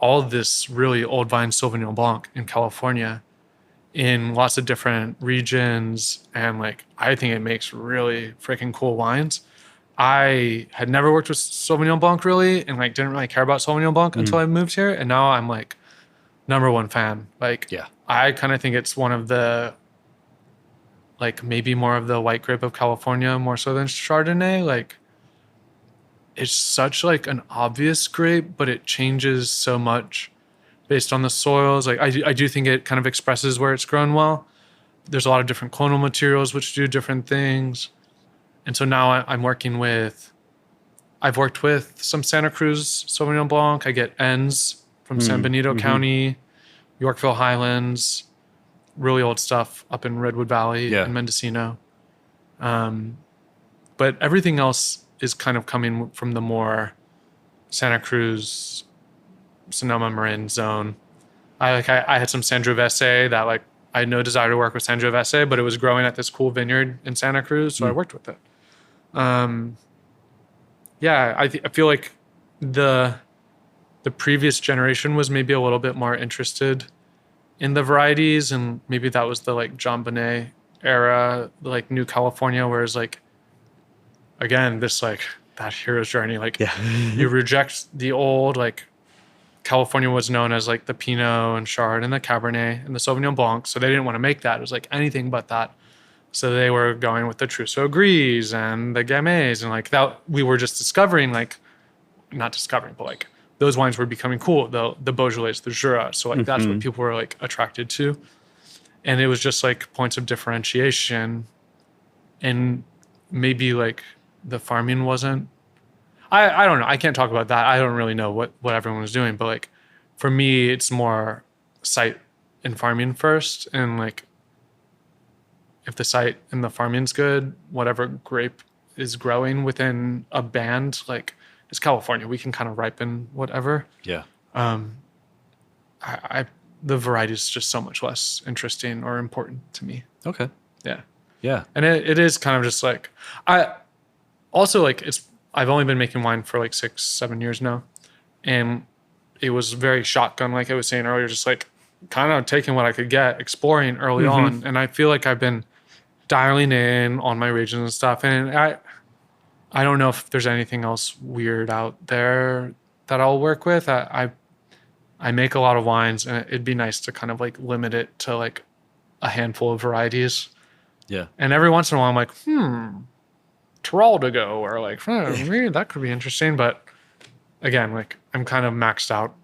all this really old vine Sauvignon Blanc in California in lots of different regions. And like, I think it makes really freaking cool wines. I had never worked with Sauvignon Blanc really, and like didn't really care about Sauvignon Blanc until I moved here. And now I'm like #1 fan. Like, I kind of think it's one of the, like maybe more of the white grape of California, more so than Chardonnay. Like, it's such like an obvious grape, but it changes so much based on the soils. Like, I do think it kind of expresses where it's grown well. There's a lot of different clonal materials which do different things. And so now I've worked with some Santa Cruz Sauvignon Blanc. I get Ends from San Benito County, Yorkville Highlands, really old stuff up in Redwood Valley and Mendocino. But everything else is kind of coming from the more Santa Cruz, Sonoma Marin zone. I had some Sangiovese that like I had no desire to work with Sangiovese, but it was growing at this cool vineyard in Santa Cruz, so I worked with it. I feel like the previous generation was maybe a little bit more interested in the varieties, and maybe that was the like John Bonet era, like New California, whereas like, again, this like that hero's journey, like you reject the old, like California was known as like the Pinot and Chard and the Cabernet and the Sauvignon Blanc, so they didn't want to make that. It was like anything but that. So they were going with the Trousseau Gris and the Gamay, and like that we were just discovering, like not discovering, but like those wines were becoming cool. The Beaujolais, the Jura. So like that's what people were like attracted to. And it was just like points of differentiation. And maybe like the farming wasn't, I don't know. I can't talk about that. I don't really know what everyone was doing, but like for me, it's more site and farming first. And like, if the site and the farming's good, whatever grape is growing within a band, like it's California, we can kind of ripen whatever. Yeah. The variety is just so much less interesting or important to me. Okay. Yeah. Yeah. And it is kind of just like, I've only been making wine for like 6-7 years now. And it was very shotgun, like I was saying earlier, just like kind of taking what I could get, exploring early on. And I feel like I've been dialing in on my regions and stuff. And I don't know if there's anything else weird out there that I'll work with. I make a lot of wines, and it'd be nice to kind of like limit it to like a handful of varieties. Yeah. And every once in a while I'm like, Teraldigo, or like, maybe that could be interesting. But again, like I'm kind of maxed out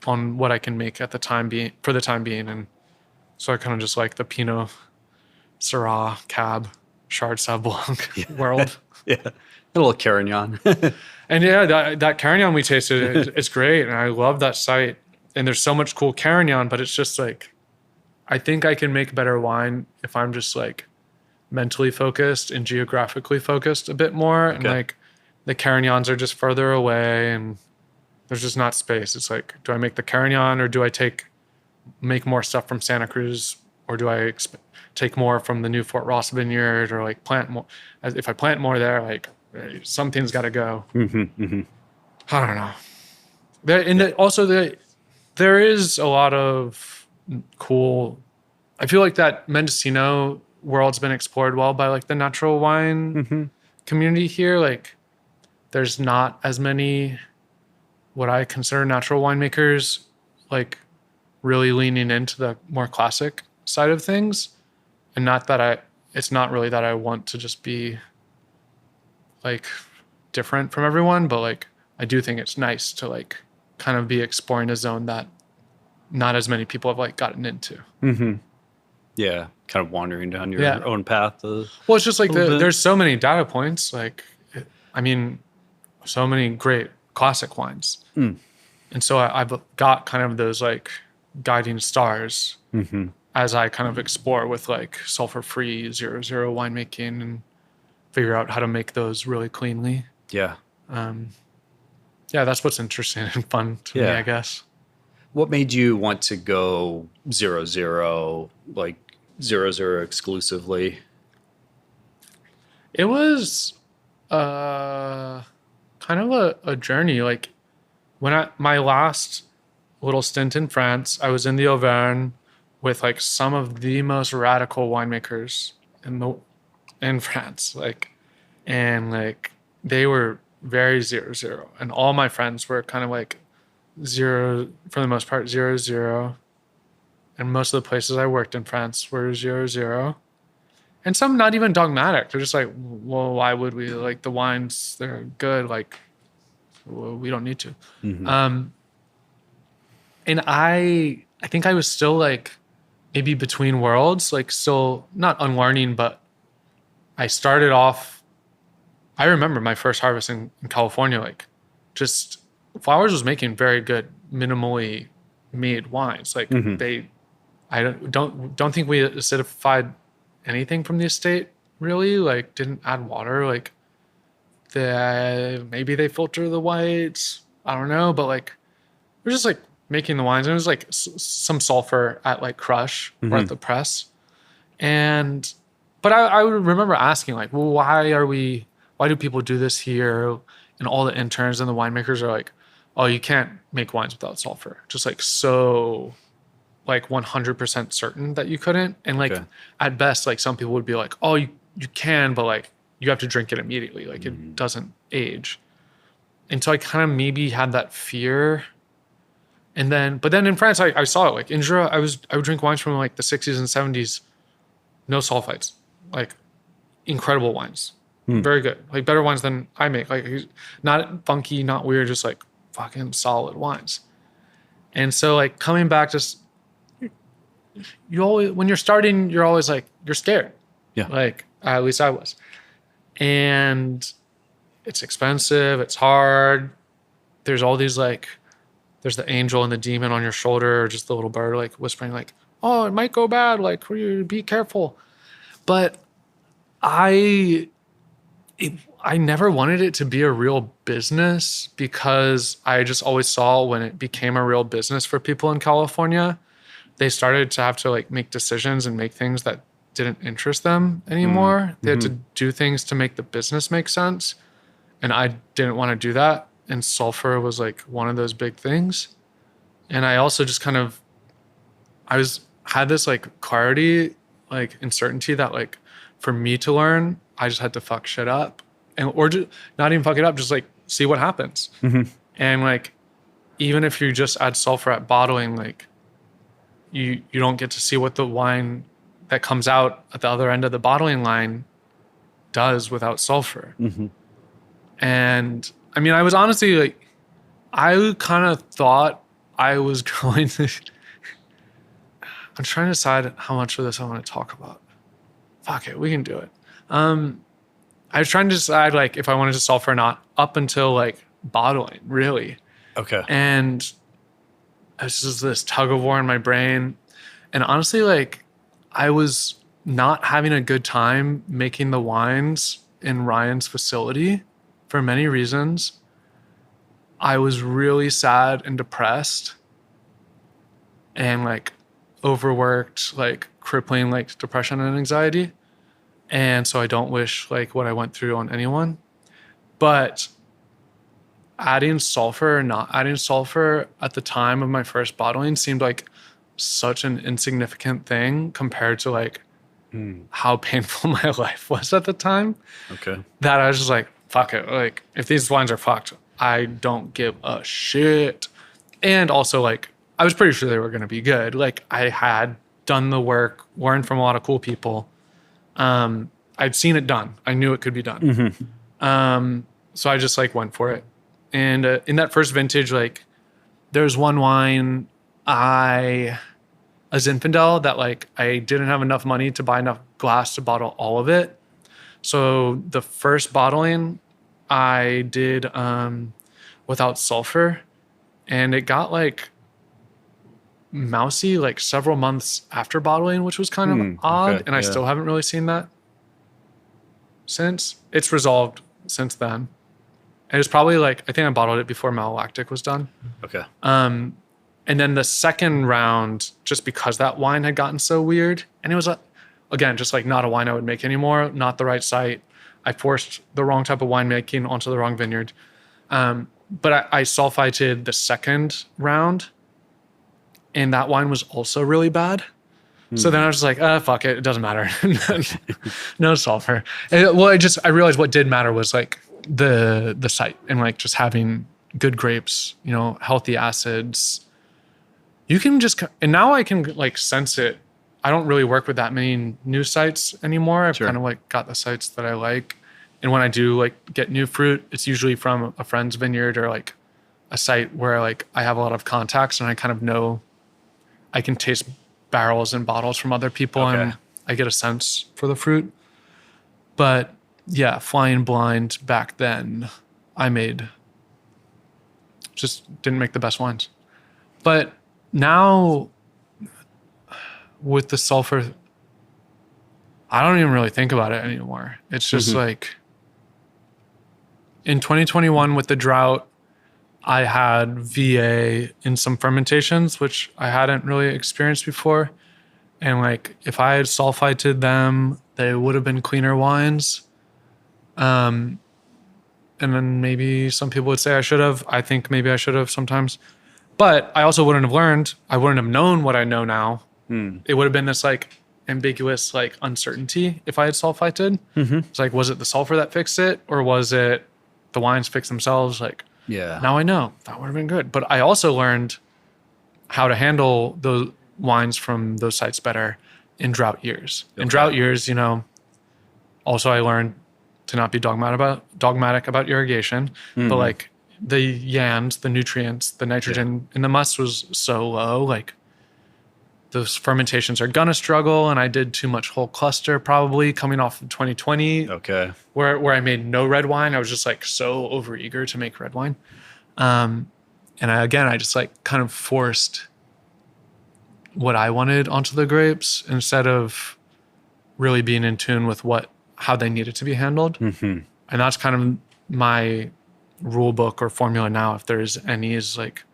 on what I can make at the time being, for the time being. And so I kind of just like the Pinot, Syrah, Cab, Chard Sauv Blanc world. Yeah. A little Carignan. And yeah, that Carignan we tasted, it's great. And I love that site. And there's so much cool Carignan, but it's just like, I think I can make better wine if I'm just like mentally focused and geographically focused a bit more. And like the Carignans are just further away and there's just not space. It's like, do I make the Carignan, or do I make more stuff from Santa Cruz, or do I take more from the new Fort Ross vineyard, or like plant more? If I plant more there, like something's got to go. I don't know. There is a lot of cool. I feel like that Mendocino world's been explored well by like the natural wine community here. Like there's not as many what I consider natural winemakers, like really leaning into the more classic side of things. And it's not really that I want to just be like different from everyone, but like I do think it's nice to like kind of be exploring a zone that not as many people have like gotten into. Yeah, kind of wandering down your own path. Well, it's just like there's so many data points. Like, I mean, so many great classic wines. And so I've got kind of those like guiding stars as I kind of explore with like sulfur-free 0.0 winemaking and figure out how to make those really cleanly. Yeah. Yeah, that's what's interesting and fun to me, I guess. What made you want to go 0.0, like 0.0 exclusively? It was kind of a journey. Like when my last little stint in France, I was in the Auvergne with like some of the most radical winemakers in France. And they were very 0.0, and all my friends were kind of like 0, for the most part, 0.0. And most of the places I worked in France were 0.0. And some not even dogmatic. They're just like, well, why would we? Like the wines, they're good. Like, well, we don't need to. And I think I was still like maybe between worlds, like still not unlearning, but I started off. I remember my first harvest in California, like just Flowers was making very good, minimally made wines. Like I don't think we acidified anything from the estate really. Like didn't add water. Like maybe they filter the whites. I don't know, but like we're just like making the wines. And it was like some sulfur at like crush or at the press. But I would remember asking like, well, why do people do this here? And all the interns and the winemakers are like, oh, you can't make wines without sulfur. Just like so like 100% certain that you couldn't. And like at best, like some people would be like, oh, you can, but like you have to drink it immediately. Like it doesn't age. And so I kind of maybe had that fear. But then in France, I saw it. Like in Jura, I would drink wines from like the 60s and 70s, no sulfites, like incredible wines. Very good. Like better wines than I make. Like not funky, not weird, just like fucking solid wines. And so like coming back, just you always, when you're starting, you're always like, you're scared. Yeah. Like at least I was. And it's expensive. It's hard. There's all these like, there's the angel and the demon on your shoulder, or just the little bird like whispering like, oh, it might go bad. Like be careful. But I never wanted it to be a real business, because I just always saw when it became a real business for people in California, they started to have to like make decisions and make things that didn't interest them anymore. They had to do things to make the business make sense. And I didn't want to do that. And sulfur was like one of those big things. And I also just kind of, had this like clarity, like uncertainty that like for me to learn, I just had to fuck shit up or just not even fuck it up, just like see what happens. And like, even if you just add sulfur at bottling, like you don't get to see what the wine that comes out at the other end of the bottling line does without sulfur. And I mean, I was honestly like, I kind of thought I was going to, I'm trying to decide how much of this I want to talk about. Fuck it, we can do it. I was trying to decide like if I wanted to sulfur or not up until like bottling, really. Okay. And this is this tug of war in my brain. And honestly, like I was not having a good time making the wines in Ryan's facility for many reasons. I was really sad and depressed and like overworked, like crippling, like depression and anxiety. And so I don't wish like what I went through on anyone. But adding sulfur or not adding sulfur at the time of my first bottling seemed like such an insignificant thing compared to like how painful my life was at the time. Okay. That I was just like, fuck it. Like if these wines are fucked, I don't give a shit. And also like, I was pretty sure they were going to be good. Like I had done the work, learned from a lot of cool people. I'd seen it done. I knew it could be done. So I just like went for it. And in that first vintage, like there's one wine a Zinfandel that like I didn't have enough money to buy enough glass to bottle all of it. So the first bottling I did without sulfur, and it got like mousy like several months after bottling, which was kind of odd. Okay, and I still haven't really seen that since. It's resolved since then. It was probably like, I think I bottled it before malolactic was done. Okay. And then the second round, just because that wine had gotten so weird, and it was, again, just like not a wine I would make anymore, not the right site. I forced the wrong type of winemaking onto the wrong vineyard. But I sulfited the second round, and that wine was also really bad. So then I was just like, fuck it, it doesn't matter. No sulfur. I realized what did matter was like the site and like just having good grapes, you know, healthy acids. You can just, and now I can like sense it. I don't really work with that many new sites anymore. I've kind of like got the sites that I like. And when I do like get new fruit, it's usually from a friend's vineyard or like a site where like I have a lot of contacts and I kind of know I can taste barrels and bottles from other people and I get a sense for the fruit. But yeah, flying blind back then, just didn't make the best wines. But now with the sulfur, I don't even really think about it anymore. It's just like in 2021 with the drought, I had VA in some fermentations, which I hadn't really experienced before. And like, if I had sulfited them, they would have been cleaner wines. And then maybe some people would say I should have. I think maybe I should have sometimes. But I also wouldn't have learned. I wouldn't have known what I know now. It would have been this like ambiguous like uncertainty if I had sulfited. It's like, was it the sulfur that fixed it? Or was it the wines fix themselves? Like, now I know. That would have been good. But I also learned how to handle those wines from those sites better in drought years. In drought years, you know, also I learned to not be dogmatic about irrigation, but like the yams, the nutrients, the nitrogen in the must was so low, like those fermentations are gonna struggle. And I did too much whole cluster probably coming off of 2020. Where I made no red wine. I was just like so overeager to make red wine. And I just like kind of forced what I wanted onto the grapes instead of really being in tune with how they needed to be handled. And that's kind of my rule book or formula now, if there's any, is like,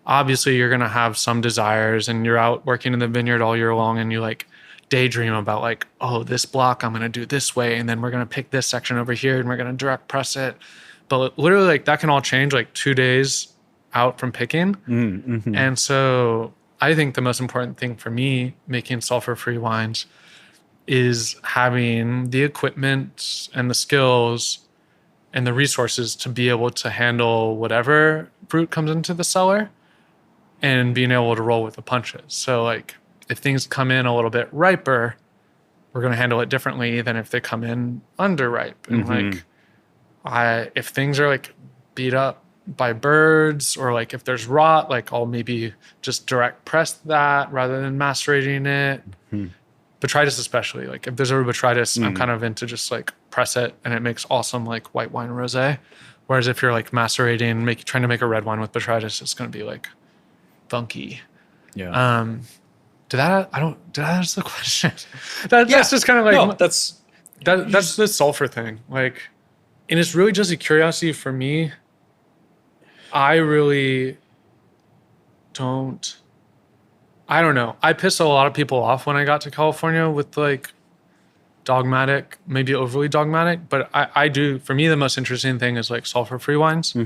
obviously you're going to have some desires and you're out working in the vineyard all year long and you like daydream about like, oh, this block I'm going to do this way. And then we're going to pick this section over here and we're going to direct press it. But literally like that can all change like 2 days out from picking. And so I think the most important thing for me making sulfur-free wines is having the equipment and the skills and the resources to be able to handle whatever fruit comes into the cellar and being able to roll with the punches. So like if things come in a little bit riper, we're going to handle it differently than if they come in underripe. And if things are like beat up by birds or like if there's rot, like I'll maybe just direct press that rather than macerating it. Botrytis especially, like if there's a botrytis, I'm kind of into just like press it and it makes awesome like white wine rosé. Whereas if you're like macerating, trying to make a red wine with botrytis, it's going to be like funky. Yeah. Did that answer the question? That's just kind of like, no, that's the sulfur thing. Like, and it's really just a curiosity for me. I really I don't know. I pissed a lot of people off when I got to California with like dogmatic, maybe overly dogmatic, but I do, for me, the most interesting thing is like sulfur-free wines.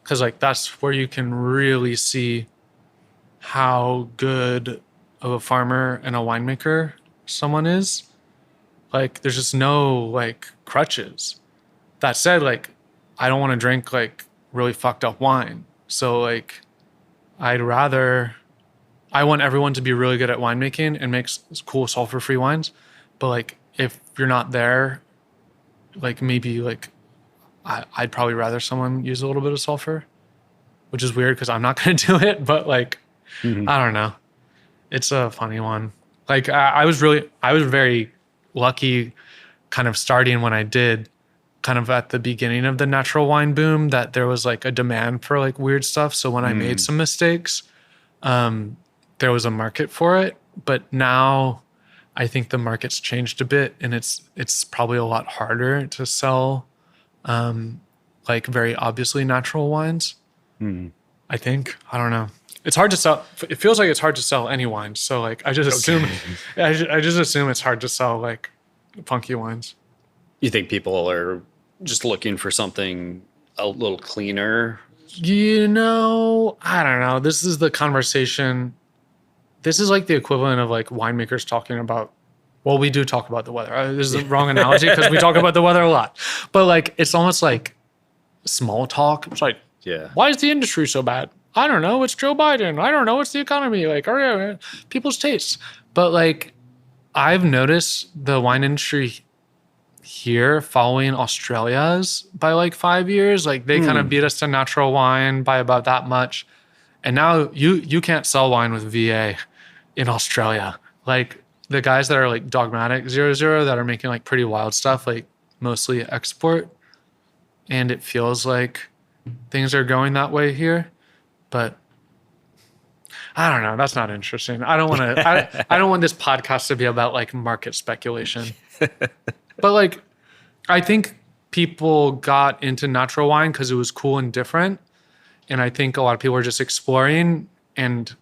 Cause like that's where you can really see how good of a farmer and a winemaker someone is. Like there's just no like crutches. That said, like I don't want to drink like really fucked up wine. So like I want everyone to be really good at winemaking and make cool sulfur-free wines. But like if you're not there, like maybe like I'd probably rather someone use a little bit of sulfur, which is weird because I'm not going to do it. But like, I don't know. It's a funny one. Like I was very lucky kind of starting when I did kind of at the beginning of the natural wine boom that there was like a demand for like weird stuff. So when I made some mistakes, there was a market for it. But now I think the market's changed a bit and it's probably a lot harder to sell like very obviously natural wines. I think. I don't know. It's hard to sell. It feels like it's hard to sell any wine. So like I just assume I just assume it's hard to sell like funky wines. You think people are just looking for something a little cleaner? You know, I don't know. This is the conversation. This is like the equivalent of like winemakers talking about, well, we do talk about the weather. This is the wrong analogy because we talk about the weather a lot. But like, it's almost like small talk. It's like, why is the industry so bad? I don't know. It's Joe Biden. I don't know. It's the economy. Like, people's tastes. But like, I've noticed the wine industry here following Australia's by like 5 years. Like they kind of beat us to natural wine by about that much. And now you can't sell wine with VA in Australia. Like the guys that are like dogmatic 0.0 that are making like pretty wild stuff, like mostly export. And it feels like things are going that way here. But I don't know. That's not interesting. I don't want to. I don't want this podcast to be about like market speculation. But like, I think people got into natural wine because it was cool and different, and I think a lot of people are just exploring. And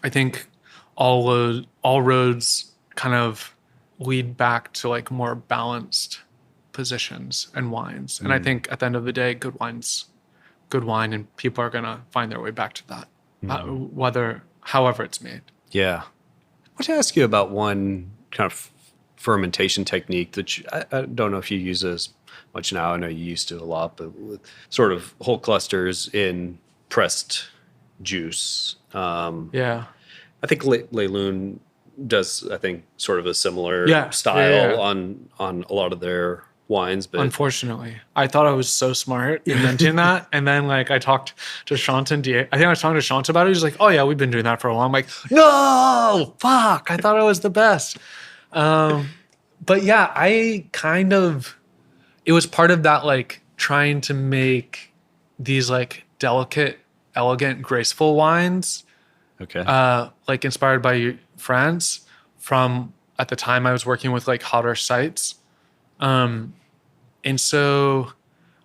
I think all roads kind of lead back to like more balanced positions and wines. And I think at the end of the day, good wine, and people are gonna find their way back to that. However it's made. Yeah. I want to ask you about one kind of fermentation technique that I don't know if you use as much now. I know you used to a lot, but with sort of whole clusters in pressed juice. I think Leilun does, I think, sort of a similar style on a lot of their wines. But unfortunately, I thought I was so smart inventing that. And then like I talked to Shanta I think I was talking to Shanta about it. He's like, oh yeah, we've been doing that for a while. I'm like, no, fuck. I thought I was the best. But yeah, it was part of that, like trying to make these like delicate, elegant, graceful wines. Okay. Like inspired by France from at the time I was working with like hotter sites. And so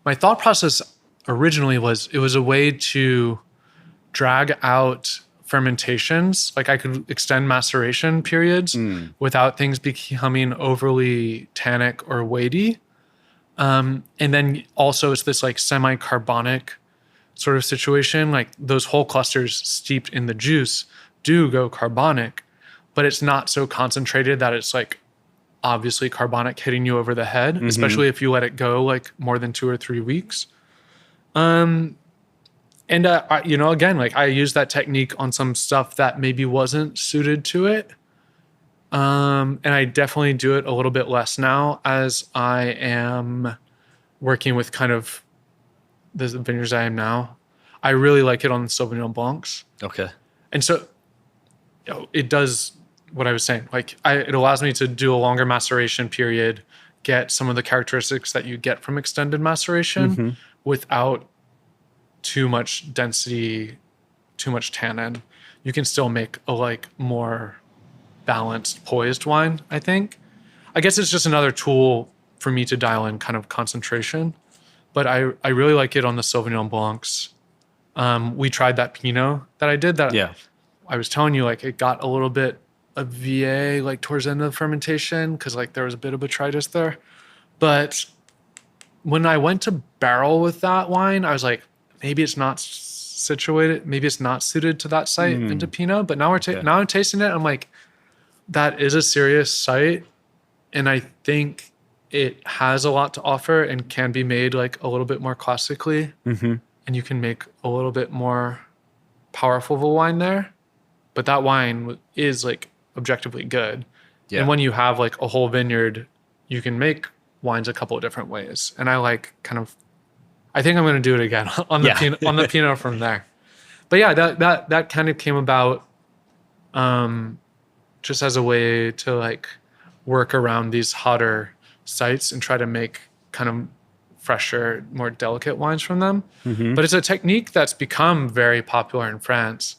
my thought process originally was it was a way to drag out fermentations. Like I could extend maceration periods without things becoming overly tannic or weighty. And then also it's this like semi-carbonic sort of situation. Like those whole clusters steeped in the juice do go carbonic, but it's not so concentrated that it's like obviously carbonic hitting you over the head, especially if you let it go like more than 2 or 3 weeks. Again, like I use that technique on some stuff that maybe wasn't suited to it. And I definitely do it a little bit less now as I am working with kind of the vineyards I am now. I really like it on the Sauvignon Blancs. Okay. And so it does what I was saying. Like it allows me to do a longer maceration period, get some of the characteristics that you get from extended maceration without too much density, too much tannin. You can still make a like more balanced, poised wine, I think. I guess it's just another tool for me to dial in kind of concentration. But I really like it on the Sauvignon Blancs. We tried that Pinot that I did that I was telling you, like it got a little bit of VA like towards the end of the fermentation because like there was a bit of botrytis there. But when I went to barrel with that wine, I was like, maybe it's not situated, maybe it's not suited to that site into Pinot. But now now I'm tasting it. I'm like, that is a serious site, and I think it has a lot to offer and can be made like a little bit more classically, and you can make a little bit more powerful of a wine there. But that wine is like objectively good, and when you have like a whole vineyard, you can make wines a couple of different ways. And I like kind of, I think I'm going to do it again on the Pinot from there. But yeah, that kind of came about just as a way to like work around these hotter sites and try to make kind of fresher, more delicate wines from them. But it's a technique that's become very popular in France.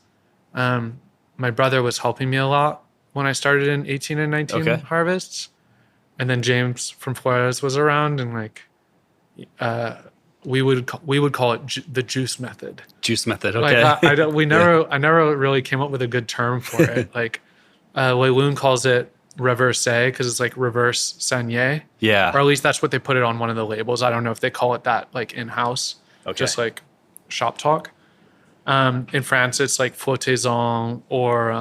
My brother was helping me a lot when I started in 18 and 19 harvests. And then James from Flores was around, and like we would call it the juice method. Juice method, okay. Like I never really came up with a good term for it. Like Leilun calls it reverse because it's like reverse saignée. Yeah. Or at least that's what they put it on one of the labels. I don't know if they call it that like in-house. Just like shop talk. In France, it's like flottaison or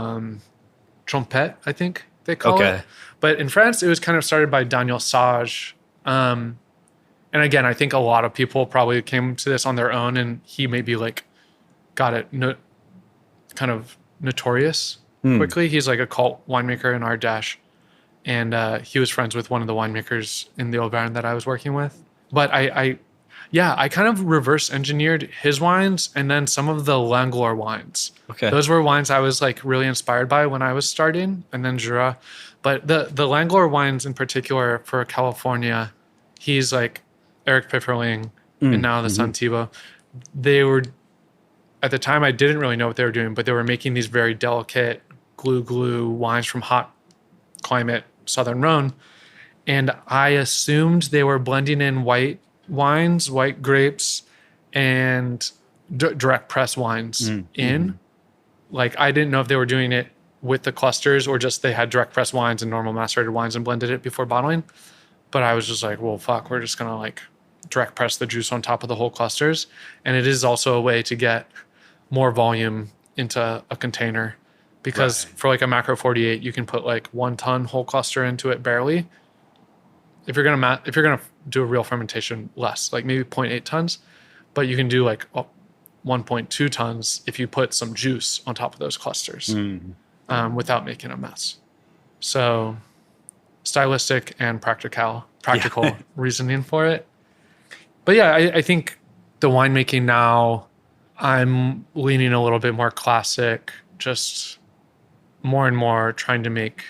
trompette, I think they call it. But in France, it was kind of started by Daniel Sage. And again, I think a lot of people probably came to this on their own, and he maybe like got it kind of notorious quickly. He's like a cult winemaker in Ardèche, and he was friends with one of the winemakers in the Auvergne that I was working with. But I kind of reverse engineered his wines and then some of the Langlois wines. Okay. Those were wines I was like really inspired by when I was starting, and then Jura. But the Langlois wines in particular for California, he's like Eric Pifferling and now the San Thibault. They were, at the time I didn't really know what they were doing, but they were making these very delicate glue wines from hot climate Southern Rhone. And I assumed they were blending in white wines, white grapes, and direct press wines in. Like I didn't know if they were doing it with the clusters or just they had direct press wines and normal macerated wines and blended it before bottling. But I was just like, well, fuck, we're just going to like direct press the juice on top of the whole clusters. And it is also a way to get more volume into a container because for like a macro 48, you can put like 1 ton whole cluster into it barely. If you're going to do a real fermentation, less, like maybe 0.8 tons, but you can do like 1.2 tons if you put some juice on top of those clusters without making a mess. So stylistic and practical reasoning for it. But yeah, I think the winemaking now, I'm leaning a little bit more classic, just more and more trying to make,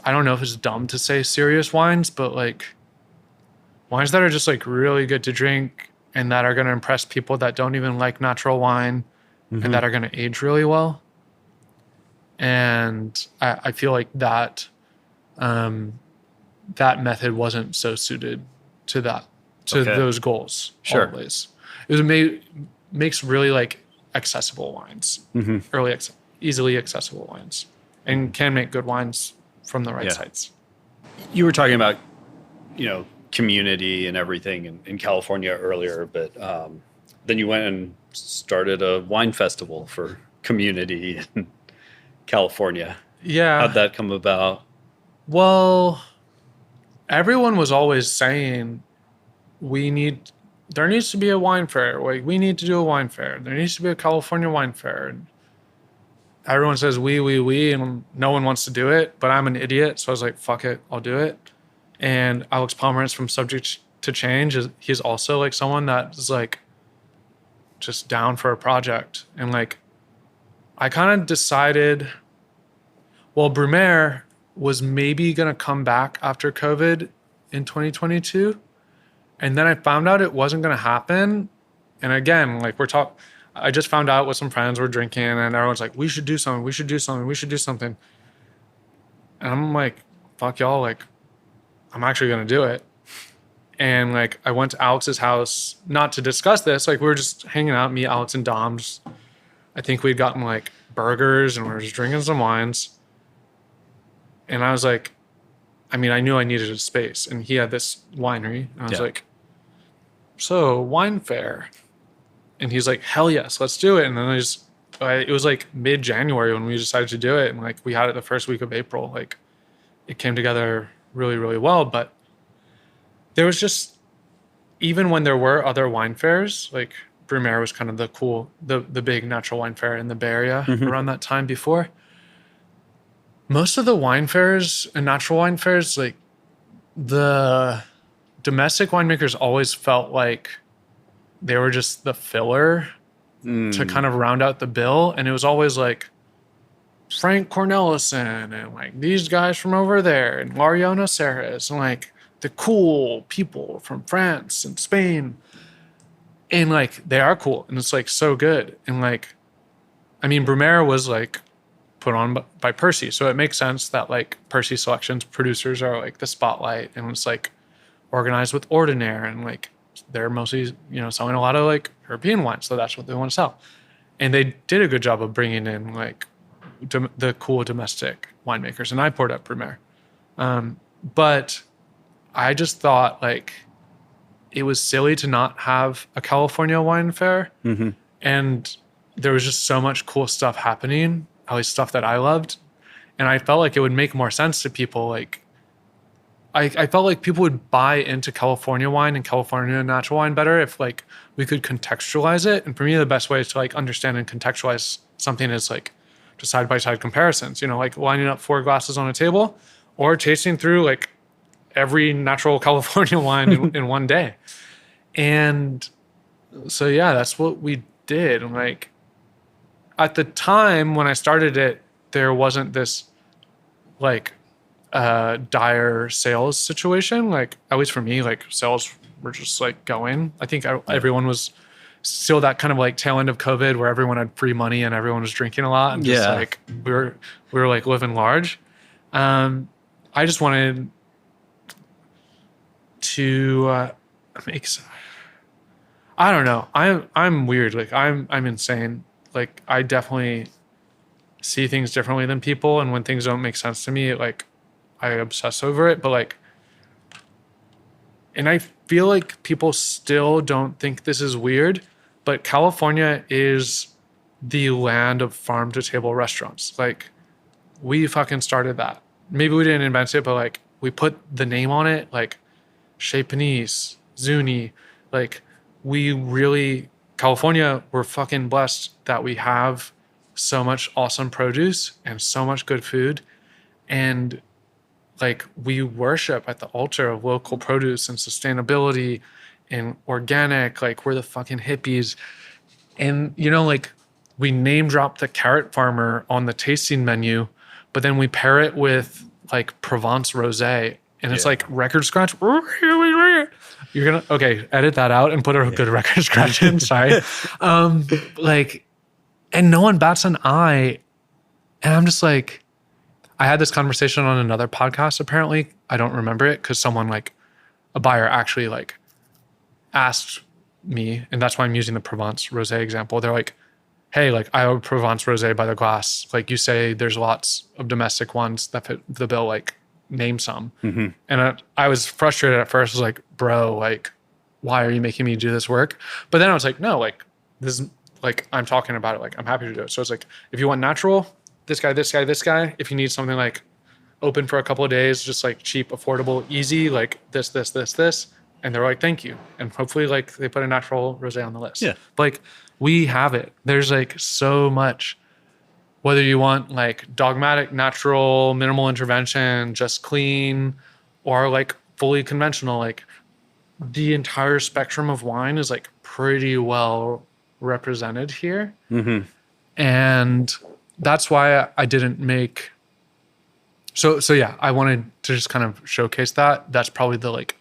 I don't know if it's dumb to say serious wines, but like wines that are just like really good to drink and that are going to impress people that don't even like natural wine and that are going to age really well. And I feel like that that method wasn't so suited to that, to those goals. Always. It was makes really like accessible wines, easily accessible wines, and can make good wines from the right sites. You were talking about, community and everything in California earlier, but then you went and started a wine festival for community. California? Yeah. How'd that come about? Well, everyone was always saying there needs to be a wine fair. Like, we need to do a wine fair. There needs to be a California wine fair. And everyone says we, and no one wants to do it, but I'm an idiot. So I was like, fuck it, I'll do it. And Alex Pomerantz from Subject to Change, he's also like someone that is like just down for a project. And like, I kind of decided, well, Brumaire was maybe going to come back after COVID in 2022. And then I found out it wasn't going to happen. And again, like I just found out with some friends were drinking and everyone's like, we should do something. We should do something. We should do something. And I'm like, fuck y'all. Like, I'm actually going to do it. And like, I went to Alex's house, not to discuss this. Like, we were just hanging out, me, Alex, and Dom. I think we'd gotten like burgers and we were just drinking some wines. And I was like, I mean, I knew I needed a space. And he had this winery. And I was like, so wine fair. And he's like, hell yes, let's do it. And then it was like mid-January when we decided to do it. And like, we had it the first week of April. Like, it came together really, really well. But there was just, even when there were other wine fairs, like Brumaire was kind of the big natural wine fair in the Bay Area around that time before. Most of the wine fairs and natural wine fairs, like the domestic winemakers always felt like they were just the filler to kind of round out the bill. And it was always like Frank Cornelison and like these guys from over there and Mariano Serres and like the cool people from France and Spain. And like, they are cool. And it's like so good. And like, I mean, Brumaire was like put on by Percy. So it makes sense that like Percy Selections producers are like the spotlight, and it's like organized with Ordinaire, and like they're mostly, selling a lot of like European wines. So that's what they want to sell. And they did a good job of bringing in like the cool domestic winemakers. And I poured up Brumaire. But I just thought like it was silly to not have a California wine fair. And there was just so much cool stuff happening, at least stuff that I loved. And I felt like it would make more sense to people. Like, I felt like people would buy into California wine and California natural wine better if like we could contextualize it. And for me, the best way to like understand and contextualize something is like just side-by-side comparisons, like lining up 4 glasses on a table or tasting through like every natural California wine in one day. And so, yeah, that's what we did. And like, at the time when I started it, there wasn't this like dire sales situation. Like, at least for me, like sales were just like going. I think everyone was still that kind of like tail end of COVID where everyone had free money and everyone was drinking a lot. And just like, we were like living large. I just wanted to I don't know. I'm weird. Like I'm insane. Like I definitely see things differently than people, and when things don't make sense to me, like I obsess over it. But like, and I feel like people still don't think this is weird, but California is the land of farm to table restaurants. Like we fucking started that. Maybe we didn't invent it, but like we put the name on it, like Chez Panisse, Zuni. Like we really, California, we're fucking blessed that we have so much awesome produce and so much good food. And like we worship at the altar of local produce and sustainability and organic. Like we're the fucking hippies. And like we name drop the carrot farmer on the tasting menu, but then we pair it with like Provence rosé, and it's like record scratch. You're gonna edit that out and put a good record scratch in. Sorry. Like, and no one bats an eye. And I'm just like, I had this conversation on another podcast. Apparently, I don't remember it because someone like a buyer actually like asked me, and that's why I'm using the Provence rosé example. They're like, hey, like I have a Provence rosé by the glass. Like you say, there's lots of domestic ones that fit the bill. Like name some. And I was frustrated at first. I was like, bro, like, why are you making me do this work? But then I was like, no, like this is like, I'm talking about it. Like I'm happy to do it. So it's like, if you want natural, this guy, this guy, this guy. If you need something like open for a couple of days, just like cheap, affordable, easy, like this. And they're like, thank you. And hopefully like they put a natural rosé on the list. Yeah. Like we have it. There's like so much, whether you want like dogmatic, natural, minimal intervention, just clean, or like fully conventional, like the entire spectrum of wine is like pretty well represented here. Mm-hmm. And that's why I didn't make, so yeah, I wanted to just kind of showcase that. That's probably the like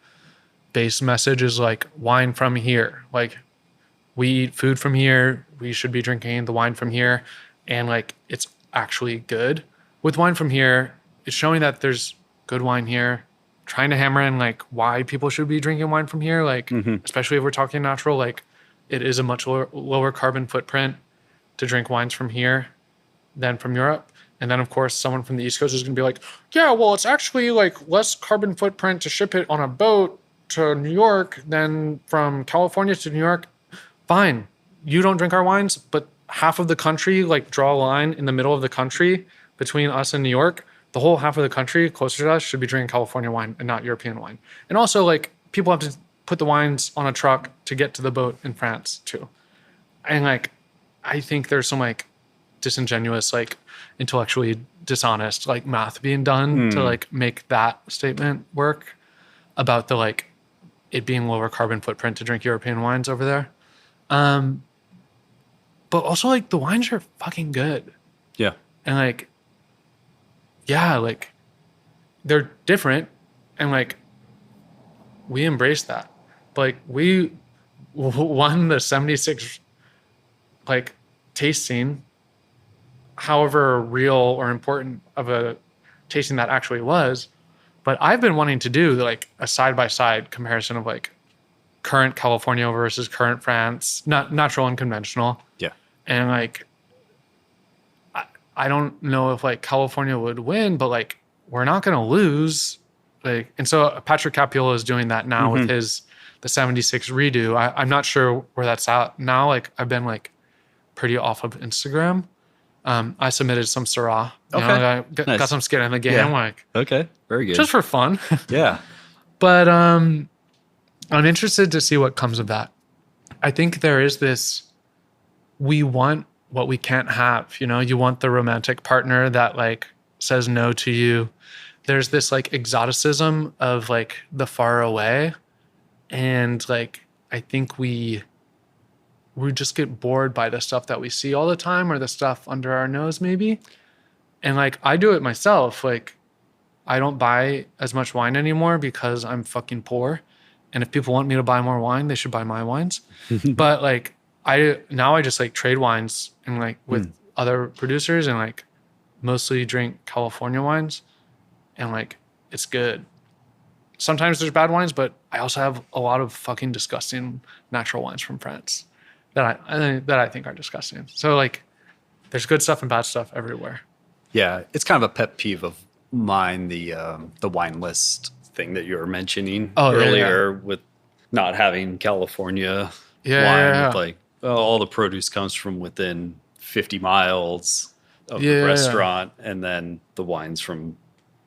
base message is like wine from here. Like we eat food from here. We should be drinking the wine from here. And like, it's actually good. With wine from here, it's showing that there's good wine here. Trying to hammer in like why people should be drinking wine from here. Like, especially if we're talking natural, like it is a much lower carbon footprint to drink wines from here than from Europe. And then, of course, someone from the East Coast is going to be like, yeah, well, it's actually like less carbon footprint to ship it on a boat to New York than from California to New York. Fine. You don't drink our wines, but half of the country, like draw a line in the middle of the country between us and New York. The whole half of the country closer to us should be drinking California wine and not European wine. And also, like, people have to put the wines on a truck to get to the boat in France, too. And, like, I think there's some, like, disingenuous, like intellectually dishonest, like math being done to like make that statement work about the like it being lower carbon footprint to drink European wines over there. But also like the wines are fucking good. Yeah. And like, yeah, like they're different and like we embrace that. But like we won the 76 like tasting, however real or important of a tasting that actually was. But I've been wanting to do like a side-by-side comparison of like current California versus current France, not natural and conventional. Yeah. And like, I don't know if like California would win, but like we're not going to lose. Like, and so Patrick Capiola is doing that now with the 76 redo. I'm not sure where that's at now. Like I've been like pretty off of Instagram. I submitted some Syrah. Okay. Got some skin in the game. Yeah. Like, Okay. Very good. just for fun. Yeah. But I'm interested to see what comes of that. I think there is this, we want what we can't have. You know, you want the romantic partner that like says no to you. There's this like exoticism of like the far away. And like, I think we just get bored by the stuff that we see all the time or the stuff under our nose maybe. And like, I do it myself. Like, I don't buy as much wine anymore because I'm fucking poor. And if people want me to buy more wine, they should buy my wines. But like, I just like trade wines and like with other producers and like mostly drink California wines. And like, it's good. Sometimes there's bad wines, but I also have a lot of fucking disgusting natural wines from France that I think are disgusting. So like, there's good stuff and bad stuff everywhere. Yeah, it's kind of a pet peeve of mine, the wine list thing that you were mentioning earlier with not having California wine. With like all the produce comes from within 50 miles of the restaurant, and then the wine's from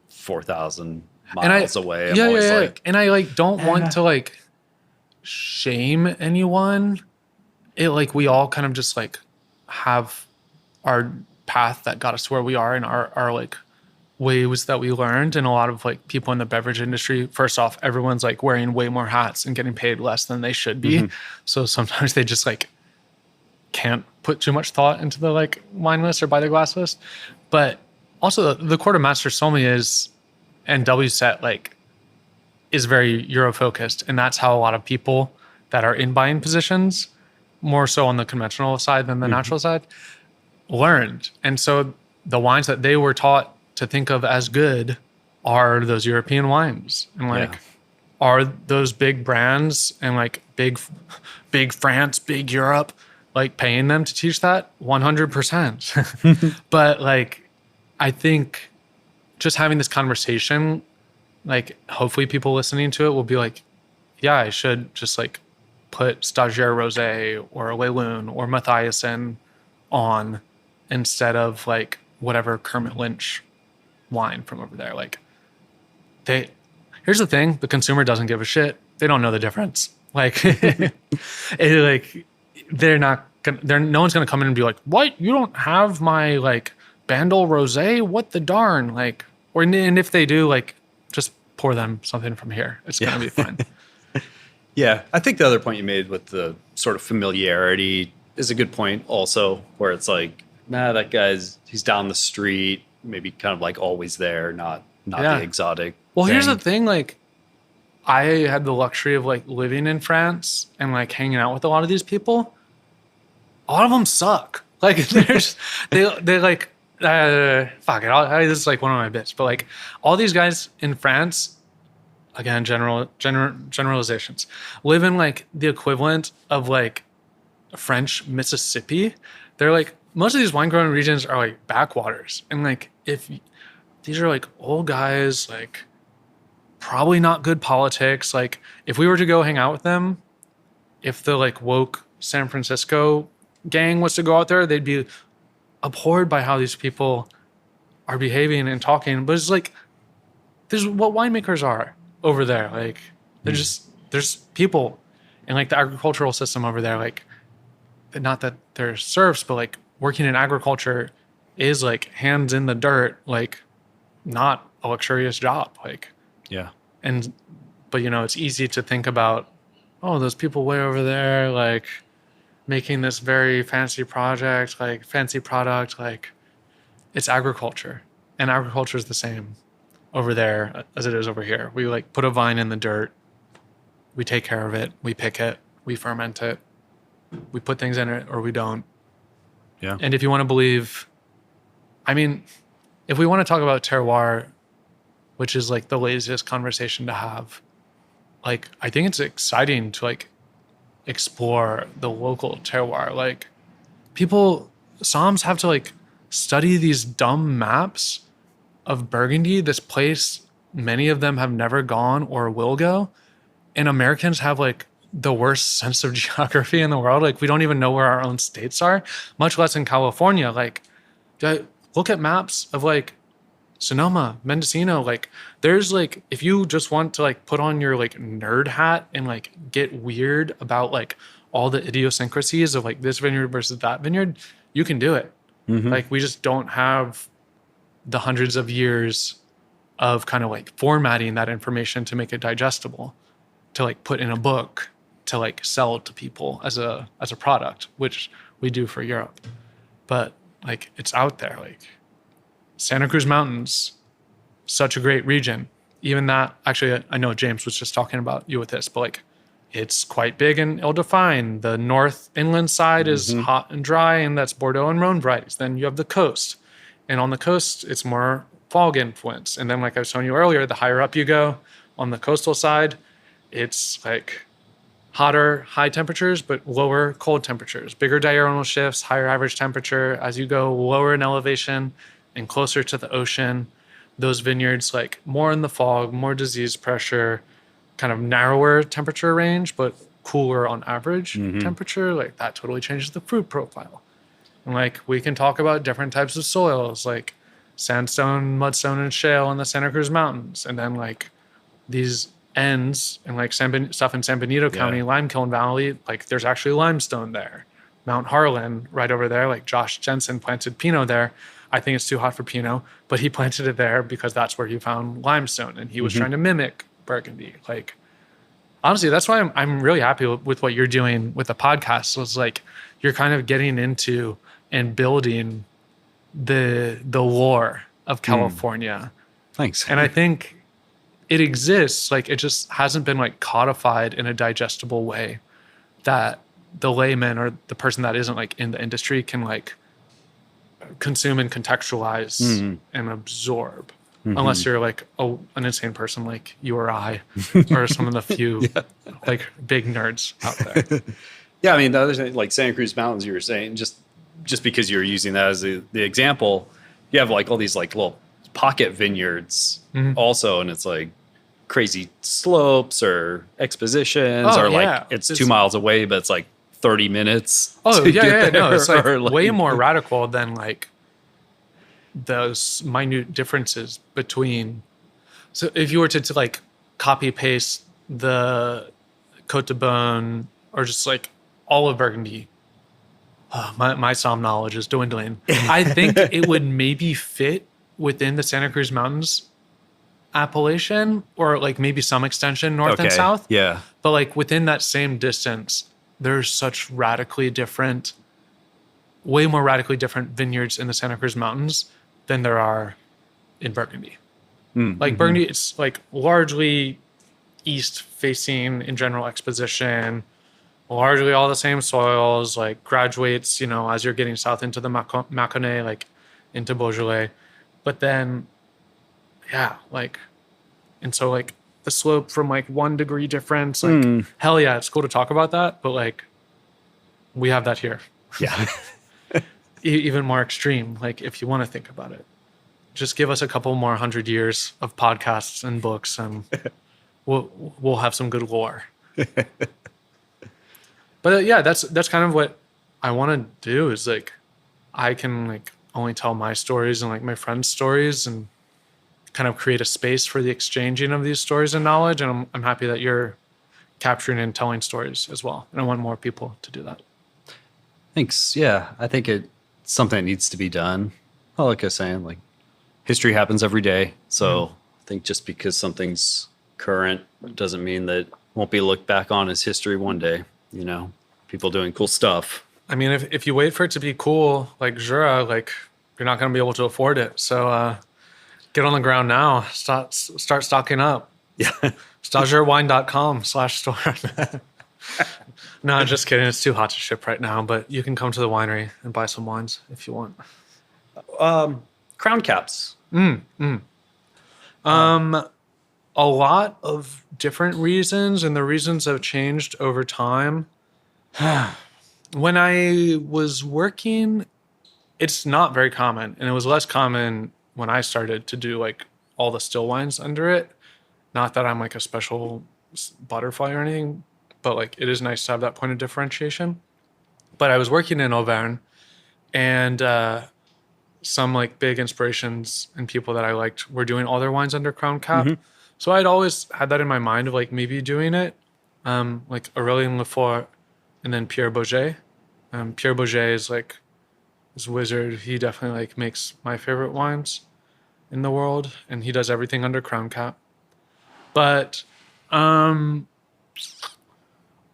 4,000 miles away. I'm always like, and I like don't want to like shame anyone. It like we all kind of just like have our path that got us where we are and our like ways that we learned. And a lot of like people in the beverage industry, first off, everyone's like wearing way more hats and getting paid less than they should be. So sometimes they just like can't put too much thought into the like wine list or buy the glass list. But also the Court of Master Sommeliers and WSET like is very Euro focused. And that's how a lot of people that are in buying positions, more so on the conventional side than the natural side, learned. And so the wines that they were taught to think of as good are those European wines. And like, are those big brands and like big France, big Europe, like paying them to teach that? 100%. But like, I think just having this conversation, like hopefully people listening to it will be like, yeah, I should just like put Stagiaire Rosé or Leilun or Matthiasen on instead of like whatever Kermit Lynch wine from over there. Like here's the thing, the consumer doesn't give a shit. They don't know the difference. Like, no one's going to come in and be like, what? You don't have my like Bandol Rosé? What the darn? Like, and if they do, like, just pour them something from here. It's going to be fine. Yeah. I think the other point you made with the sort of familiarity is a good point also, where it's like, nah, he's down the street, maybe kind of like always there, not the exotic. Well, thing. Here's the thing, like, I had the luxury of like living in France and like hanging out with a lot of these people. A lot of them suck. Like they like, fuck it. This is like one of my bits, but like all these guys in France, again, generalizations, live in like the equivalent of like French Mississippi. They're like, most of these wine growing regions are like backwaters. And like, if these are like old guys, like, probably not good politics. Like, if we were to go hang out with them, if the like woke San Francisco gang was to go out there, they'd be abhorred by how these people are behaving and talking. But it's like, there's what winemakers are over there. Like, there's people, and like the agricultural system over there, like, not that they're serfs, but like working in agriculture is like hands in the dirt, like not a luxurious job. Like, yeah. But you know, it's easy to think about, oh, those people way over there, like making this very fancy product, like it's agriculture, and agriculture is the same over there as it is over here. We like put a vine in the dirt, we take care of it, we pick it, we ferment it, we put things in it or we don't. Yeah. And if you want to believe, I mean, if we want to talk about terroir, which is like the laziest conversation to have, like, I think it's exciting to like explore the local terroir. Like, Psalms have to like study these dumb maps of Burgundy, this place many of them have never gone or will go. And Americans have like the worst sense of geography in the world. Like, we don't even know where our own states are, much less in California. Like, look at maps of like Sonoma, Mendocino. Like, there's like, if you just want to like put on your like nerd hat and like get weird about like all the idiosyncrasies of like this vineyard versus that vineyard, you can do it. Mm-hmm. Like, we just don't have the hundreds of years of kind of like formatting that information to make it digestible, to like put in a book, to like sell to people as a product, which we do for Europe. But like, it's out there. Like, Santa Cruz Mountains, such a great region. Even that, actually, I know James was just talking about you with this, but like, it's quite big and ill-defined. The north inland side is hot and dry, and that's Bordeaux and Rhone varieties. Then you have the coast. And on the coast, it's more fog influence. And then, like I was telling you earlier, the higher up you go on the coastal side, it's like hotter, high temperatures, but lower cold temperatures, bigger diurnal shifts, higher average temperature. As you go lower in elevation and closer to the ocean, those vineyards, like more in the fog, more disease pressure, kind of narrower temperature range, but cooler on average temperature, like that totally changes the fruit profile. And like, we can talk about different types of soils, like sandstone, mudstone, and shale in the Santa Cruz Mountains. And then like these ends and like stuff in San Benito County, Limekiln Valley, like there's actually limestone there. Mount Harlan right over there, like Josh Jensen planted Pinot there. I think it's too hot for Pinot, but he planted it there because that's where he found limestone, and he was trying to mimic Burgundy. Like, honestly, that's why I'm really happy with what you're doing with the podcast. So it's like, you're kind of getting into and building the lore of California. Thanks. And I think it exists, like, it just hasn't been like codified in a digestible way that the layman or the person that isn't like in the industry can like consume and contextualize and absorb. Unless you're like an insane person like you or I, or some of the few like big nerds out there. Yeah, I mean, the other thing, like Santa Cruz Mountains, you were saying, just because you're using that as the example, you have like all these like little pocket vineyards also, and it's like crazy slopes or expositions, or like it's 2 miles away, but it's like 30 minutes. Oh, no, it's like way more radical than like those minute differences between. So if you were to like copy paste the Côte de Beaune or just like all of Burgundy, my Somme knowledge is dwindling. I think it would maybe fit within the Santa Cruz Mountains appellation, or like maybe some extension north and south. Yeah. But like within that same distance, there's such way more radically different vineyards in the Santa Cruz Mountains than there are in Burgundy. Like Burgundy, it's like largely east facing in general exposition, largely all the same soils, like graduates, as you're getting south into the Mâconnais, like into Beaujolais. But then, yeah, like, and so like the slope from like 1 degree difference, like, hell yeah, it's cool to talk about that. But like, we have that here. Yeah. Even more extreme, like if you want to think about it. Just give us a couple more 100 years of podcasts and books, and we'll have some good lore. But yeah, that's kind of what I want to do. Is like I can like only tell my stories and like my friends' stories, and kind of create a space for the exchanging of these stories and knowledge. And I'm happy that you're capturing and telling stories as well. And I want more people to do that. Thanks. Yeah, I think it's something that needs to be done. Well, like I was saying, like history happens every day. So I think just because something's current doesn't mean that it won't be looked back on as history one day. People doing cool stuff. I mean, if you wait for it to be cool, like Jura, like you're not going to be able to afford it. So get on the ground now. Start stocking up. Yeah. Stagiairewine.com/store. No, I'm just kidding. It's too hot to ship right now, but you can come to the winery and buy some wines if you want. Crown caps. A lot of different reasons, and the reasons have changed over time. When I was working, it's not very common, and it was less common when I started to do like all the still wines under it. Not that I'm like a special butterfly or anything, but like it is nice to have that point of differentiation. But I was working in Auvergne, and some like big inspirations and people that I liked were doing all their wines under Crown Cap. So I'd always had that in my mind of like maybe doing it, like Aurélien Lefort and then Pierre Bourget. Pierre Bourget is like this wizard. He definitely like makes my favorite wines in the world, and he does everything under Crown Cap. But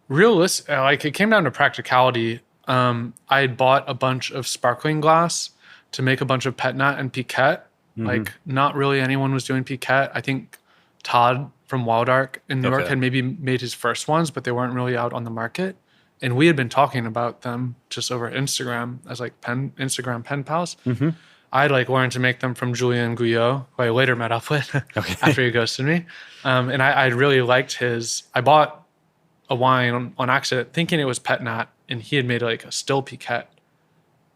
realistic, like it came down to practicality. I had bought a bunch of sparkling glass to make a bunch of Pet Nat and Piquette. Like not really anyone was doing Piquette. I think Todd from Wild Ark in New York had maybe made his first ones, but they weren't really out on the market. And we had been talking about them just over Instagram as like Instagram pen pals. I had like learned to make them from Julien Guyot, who I later met up with after he ghosted me. And I really liked his. I bought a wine on accident thinking it was Pet Nat, and he had made like a still Piquette.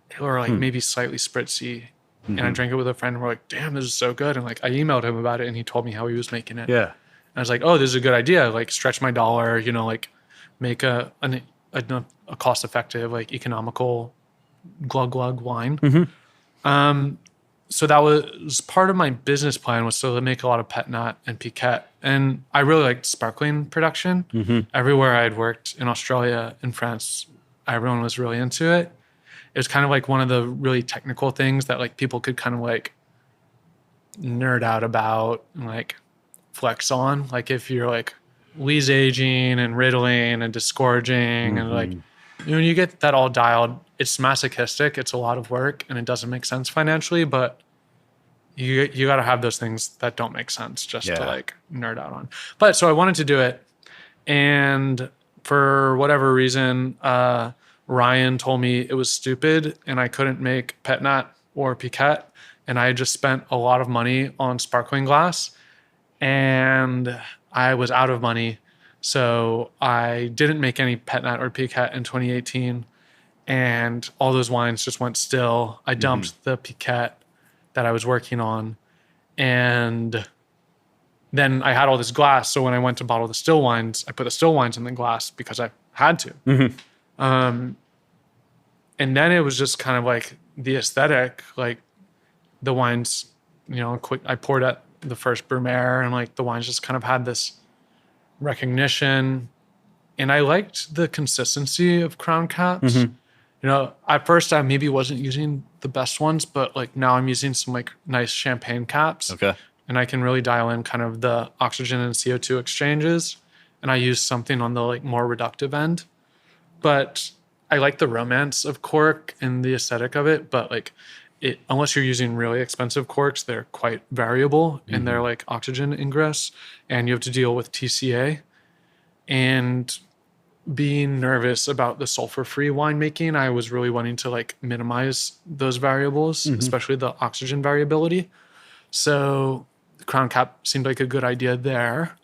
They were like maybe slightly spritzy. And I drank it with a friend, and we're like, damn, this is so good. And like I emailed him about it, and he told me how he was making it. Yeah. And I was like, oh, this is a good idea. Like stretch my dollar, like make a cost-effective, like economical glug wine. So that was part of my business plan, was to make a lot of Pet Nat and Piquette. And I really liked sparkling production. Everywhere I had worked in Australia and France, everyone was really into it. It was kind of like one of the really technical things that like people could kind of like nerd out about and like flex on. Like if you're like lees aging and riddling and disgorging and like when you get that all dialed, it's masochistic. It's a lot of work and it doesn't make sense financially, but you got to have those things that don't make sense just to like nerd out on. But so I wanted to do it, and for whatever reason, Ryan told me it was stupid and I couldn't make Pet Nat or Piquette, and I had just spent a lot of money on sparkling glass and I was out of money. So I didn't make any Pet Nat or Piquette in 2018, and all those wines just went still. I dumped the Piquette that I was working on, and then I had all this glass. So when I went to bottle the still wines, I put the still wines in the glass because I had to. And then it was just kind of like the aesthetic, like the wines, I poured at the first Brumaire, and like the wines just kind of had this recognition. And I liked the consistency of crown caps. At first I maybe wasn't using the best ones, but like now I'm using some like nice champagne caps. Okay. And I can really dial in kind of the oxygen and CO2 exchanges. And I use something on the like more reductive end. But I like the romance of cork and the aesthetic of it. But like unless you're using really expensive corks, they're quite variable in their like oxygen ingress. And you have to deal with TCA. And being nervous about the sulfur-free winemaking, I was really wanting to like minimize those variables, especially the oxygen variability. So the crown cap seemed like a good idea there.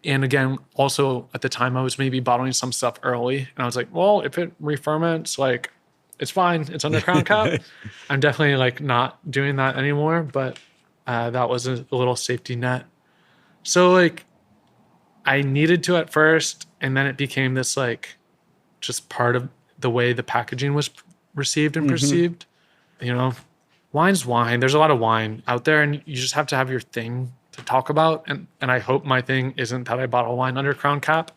And again, also at the time I was maybe bottling some stuff early, and I was like, well, if it re-ferments, like it's fine. It's under crown cap. I'm definitely like not doing that anymore, but that was a little safety net. So like I needed to at first, and then it became this like just part of the way the packaging was received and perceived. Wine's wine. There's a lot of wine out there, and you just have to have your thing to talk about. And I hope my thing isn't that I bottle wine under crown cap.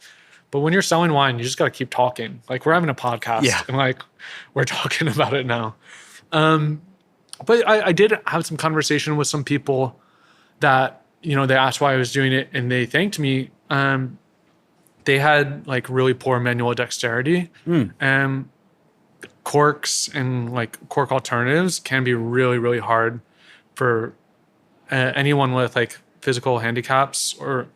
But when you're selling wine, you just got to keep talking. Like we're having a podcast, and like we're talking about it now. But I did have some conversation with some people that, they asked why I was doing it, and they thanked me. They had like really poor manual dexterity, and corks and like cork alternatives can be really, really hard for anyone with like physical handicaps or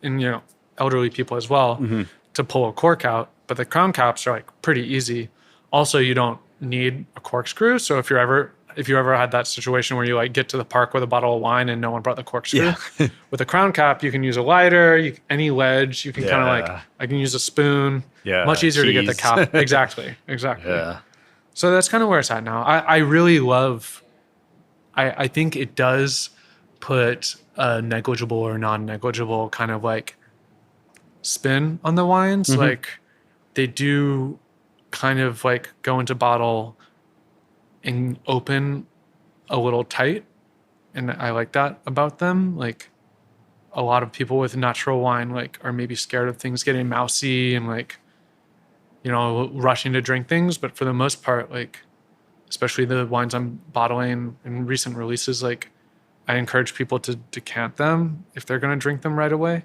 elderly people as well to pull a cork out. But the crown caps are like pretty easy. Also, you don't need a corkscrew. So if you ever had that situation where you like get to the park with a bottle of wine and no one brought the corkscrew, with a crown cap, you can use a lighter, any ledge, you can kind of like, I can use a spoon. Much easier to get the cap. Exactly. Yeah. So that's kind of where it's at now. I really love, I think it does put a negligible or non-negligible kind of like spin on the wines. Like they do kind of like go into bottle and open a little tight. And I like that about them. Like a lot of people with natural wine, like are maybe scared of things getting mousy and like, rushing to drink things. But for the most part, like, especially the wines I'm bottling in recent releases, like I encourage people to decant them if they're going to drink them right away.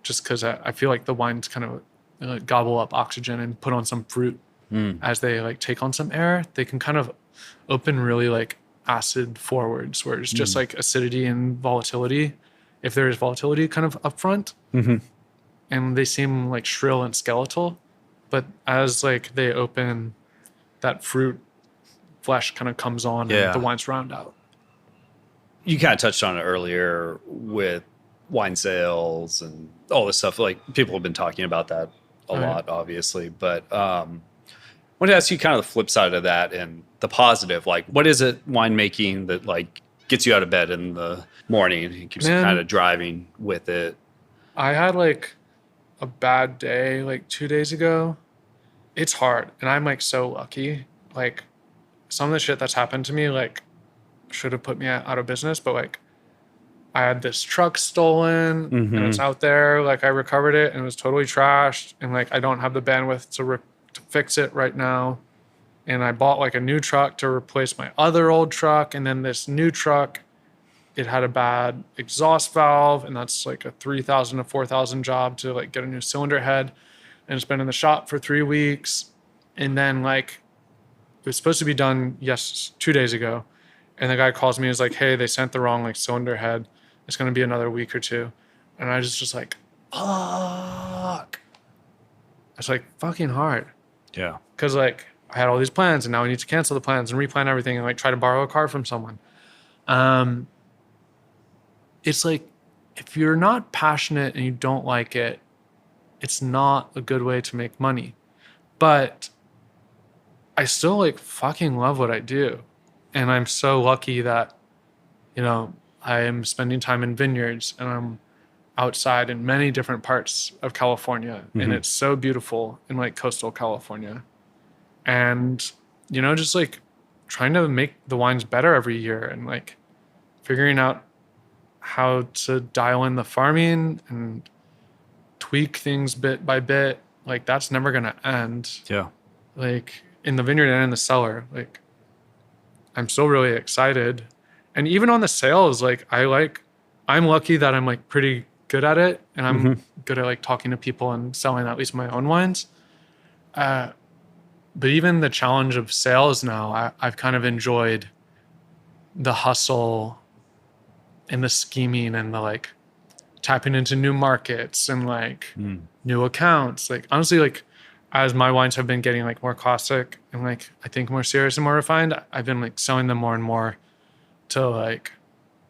Just because I feel like the wines kind of like gobble up oxygen and put on some fruit as they like take on some air. They can kind of open really like acid forwards, where it's just like acidity and volatility, if there is volatility kind of upfront. And they seem like shrill and skeletal, but as like they open, that fruit flesh kind of comes on and the wines round out. You kind of touched on it earlier with wine sales and all this stuff. Like people have been talking about that a lot, obviously, but I want to ask you kind of the flip side of that and the positive. Like, what is it winemaking that like gets you out of bed in the morning and keeps you kind of driving with it? I had like a bad day like 2 days ago. It's hard, and I'm like so lucky. Like some of the shit that's happened to me like should have put me out of business, but like I had this truck stolen and it's out there. Like I recovered it and it was totally trashed, and like I don't have the bandwidth to fix it right now. And I bought like a new truck to replace my other old truck, and then this new truck, it had a bad exhaust valve, and that's like a $3,000 to $4,000 job to like get a new cylinder head, and it's been in the shop for 3 weeks. And then like it was supposed to be done 2 days ago, and the guy calls me and is like, hey, they sent the wrong like cylinder head, it's going to be another week or two. And I was just like, fuck. It's like fucking hard. Yeah. Because like I had all these plans, and now I need to cancel the plans and replan everything and like try to borrow a car from someone. It's like, if you're not passionate and you don't like it, it's not a good way to make money. But I still like fucking love what I do. And I'm so lucky that, I am spending time in vineyards, and I'm outside in many different parts of California. And it's so beautiful in like coastal California. And, just like trying to make the wines better every year, and like figuring out how to dial in the farming and tweak things bit by bit, like that's never going to end. Yeah. Like in the vineyard and in the cellar, like I'm still really excited. And even on the sales, like I'm lucky that I'm like pretty good at it, and I'm good at like talking to people and selling at least my own wines. But even the challenge of sales now, I've kind of enjoyed the hustle and the scheming and the like tapping into new markets and like new accounts. Like honestly, like as my wines have been getting like more classic and like I think more serious and more refined, I've been like selling them more and more to like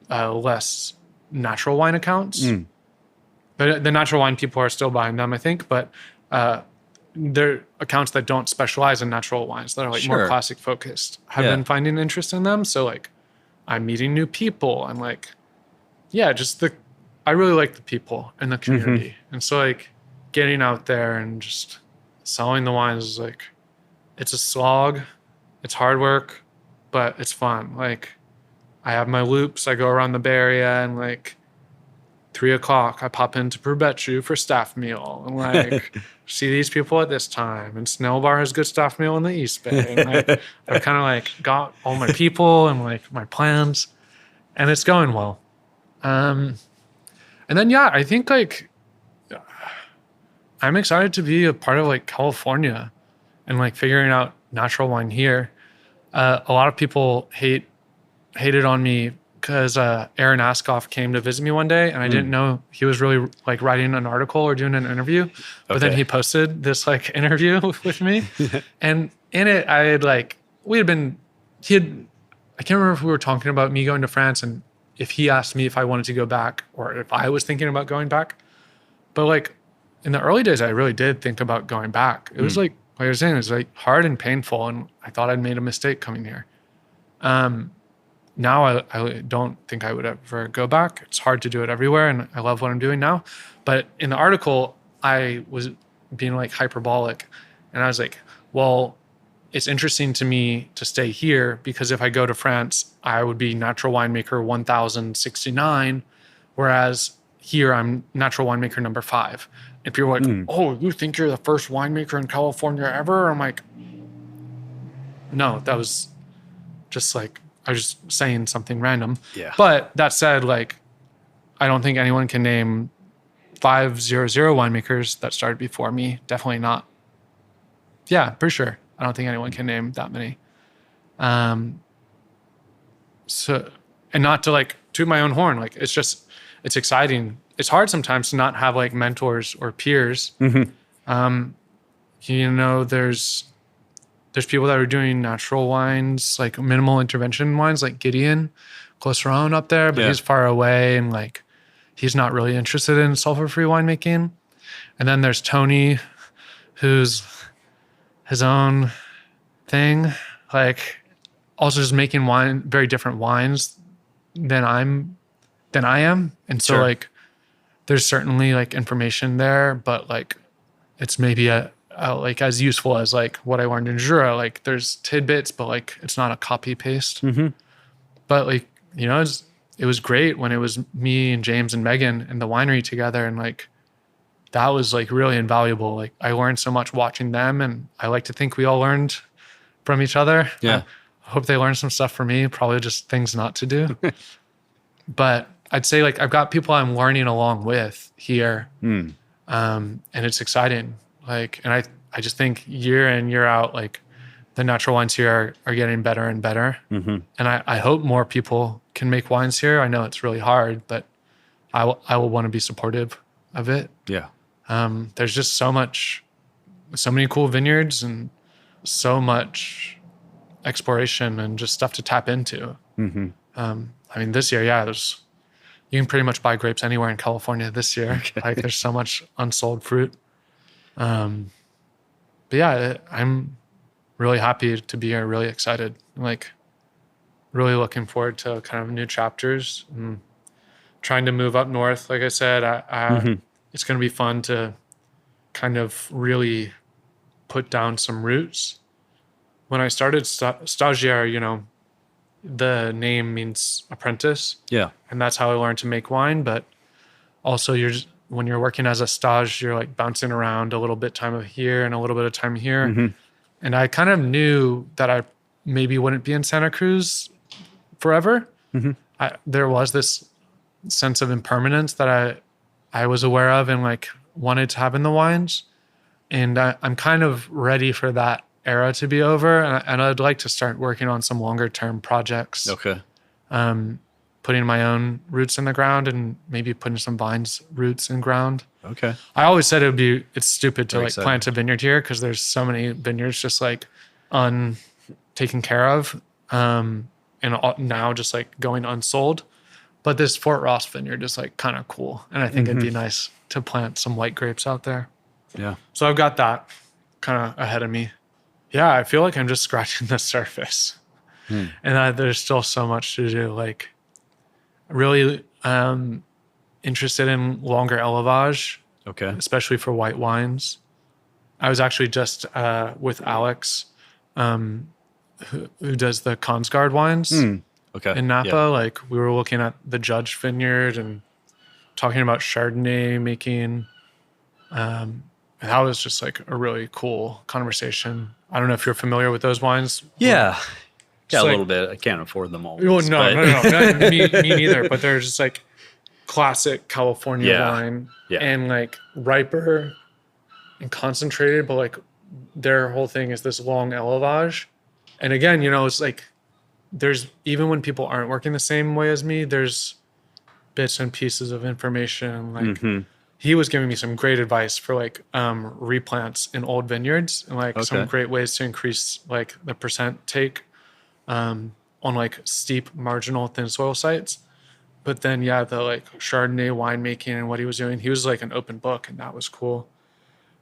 less natural wine accounts. But the natural wine people are still buying them, I think. But they're accounts that don't specialize in natural wines, that are like more classic focused, have been finding interest in them. So like I'm meeting new people and like, yeah, I really like the people in the community. And so like getting out there and just selling the wines is like, it's a slog, it's hard work, but it's fun. Like I have my loops, I go around the Bay Area and like 3:00, I pop into Perbetu for staff meal and like see these people at this time. And Snail Bar has good staff meal in the East Bay. And like I've kind of like got all my people and like my plans, and it's going well. And then yeah, I think like I'm excited to be a part of like California and like figuring out natural wine here. A lot of people hated on me because Aaron Askoff came to visit me one day, and I didn't know he was really like writing an article or doing an interview. But then he posted this like interview with me, and in it I had like I can't remember if we were talking about me going to France and if he asked me if I wanted to go back or if I was thinking about going back. But like in the early days, I really did think about going back. It was like I was saying, it was like hard and painful, and I thought I'd made a mistake coming here. Now I don't think I would ever go back. It's hard to do it everywhere, and I love what I'm doing now. But in the article, I was being like hyperbolic, and I was like, well, it's interesting to me to stay here because if I go to France, I would be natural winemaker 1069, whereas here I'm natural winemaker number 5. And people are like, oh, you think you're the first winemaker in California ever? I'm like, no, that was just like, I was just saying something random. Yeah. But that said, like, I don't think anyone can name 500 winemakers that started before me. Definitely not. Yeah, for sure. I don't think anyone can name that many. So, and not to like toot my own horn, like it's exciting. It's hard sometimes to not have like mentors or peers. You know, there's people that are doing natural wines, like minimal intervention wines, like Gideon Closeron up there, but he's far away and like he's not really interested in sulfur-free winemaking. And then there's Tony, who's his own thing, like also just making very different wines than I am. And so like there's certainly like information there, but like it's maybe like as useful as like what I learned in Jura. Like there's tidbits, but like it's not a copy paste. But like, you know, it was great when it was me and James and Megan in the winery together, and like that was like really invaluable. Like I learned so much watching them, and I like to think we all learned from each other. I hope they learned some stuff from me, probably just things not to do. But I'd say like I've got people I'm learning along with here. And it's exciting. Like, and I just think year in, year out, like the natural wines here are getting better and better. And I hope more people can make wines here. I know it's really hard, but I will want to be supportive of it. Yeah. There's just so many cool vineyards and so much exploration and just stuff to tap into. I mean, this year, you can pretty much buy grapes anywhere in California this year. Like there's so much unsold fruit. But yeah, I'm really happy to be here, really excited, like really looking forward to kind of new chapters and trying to move up north. Like I said, it's going to be fun to kind of really put down some roots. When I started Stagiaire, you know, the name means apprentice, Yeah. and that's how I learned to make wine. But also, when you're working as a stage, you're like bouncing around a little bit time of here and a little bit of time here. Mm-hmm. And I kind of knew that I maybe wouldn't be in Santa Cruz forever. Mm-hmm. There was this sense of impermanence that I was aware of and like wanted to have in the wines. And I'm kind of ready for that era to be over. And I'd like to start working on some longer term projects. Okay. Putting my own roots in the ground and maybe putting some vines roots in ground. Okay. I always said it's stupid to Very like exciting. plant a vineyard here because there's so many vineyards just like taken care of. And now just like going unsold. But this Fort Ross vineyard is like kind of cool. And I think it'd be nice to plant some white grapes out there. Yeah. So I've got that kind of ahead of me. Yeah, I feel like I'm just scratching the surface. And there's still so much to do. Like really interested in longer élevage, Okay. especially for white wines. I was actually just with Alex, who does the Consgard wines Okay. in Napa. Yeah. Like we were looking at the Judge Vineyard and talking about Chardonnay making. And that was just like a really cool conversation. I don't know if you're familiar with those wines. Yeah. Yeah, a like- little bit. I can't afford them all. Well, no. me neither. But they're just like classic California Yeah. wine Yeah. and like riper and concentrated. But like their whole thing is this long élevage. And again, it's like there's even when people aren't working the same way as me, there's bits and pieces of information. Like he was giving me some great advice for like replants in old vineyards and like some Okay. great ways to increase like the percent take on like steep marginal thin soil sites. But then the like Chardonnay winemaking and what he was doing, he was like an open book, and that was cool.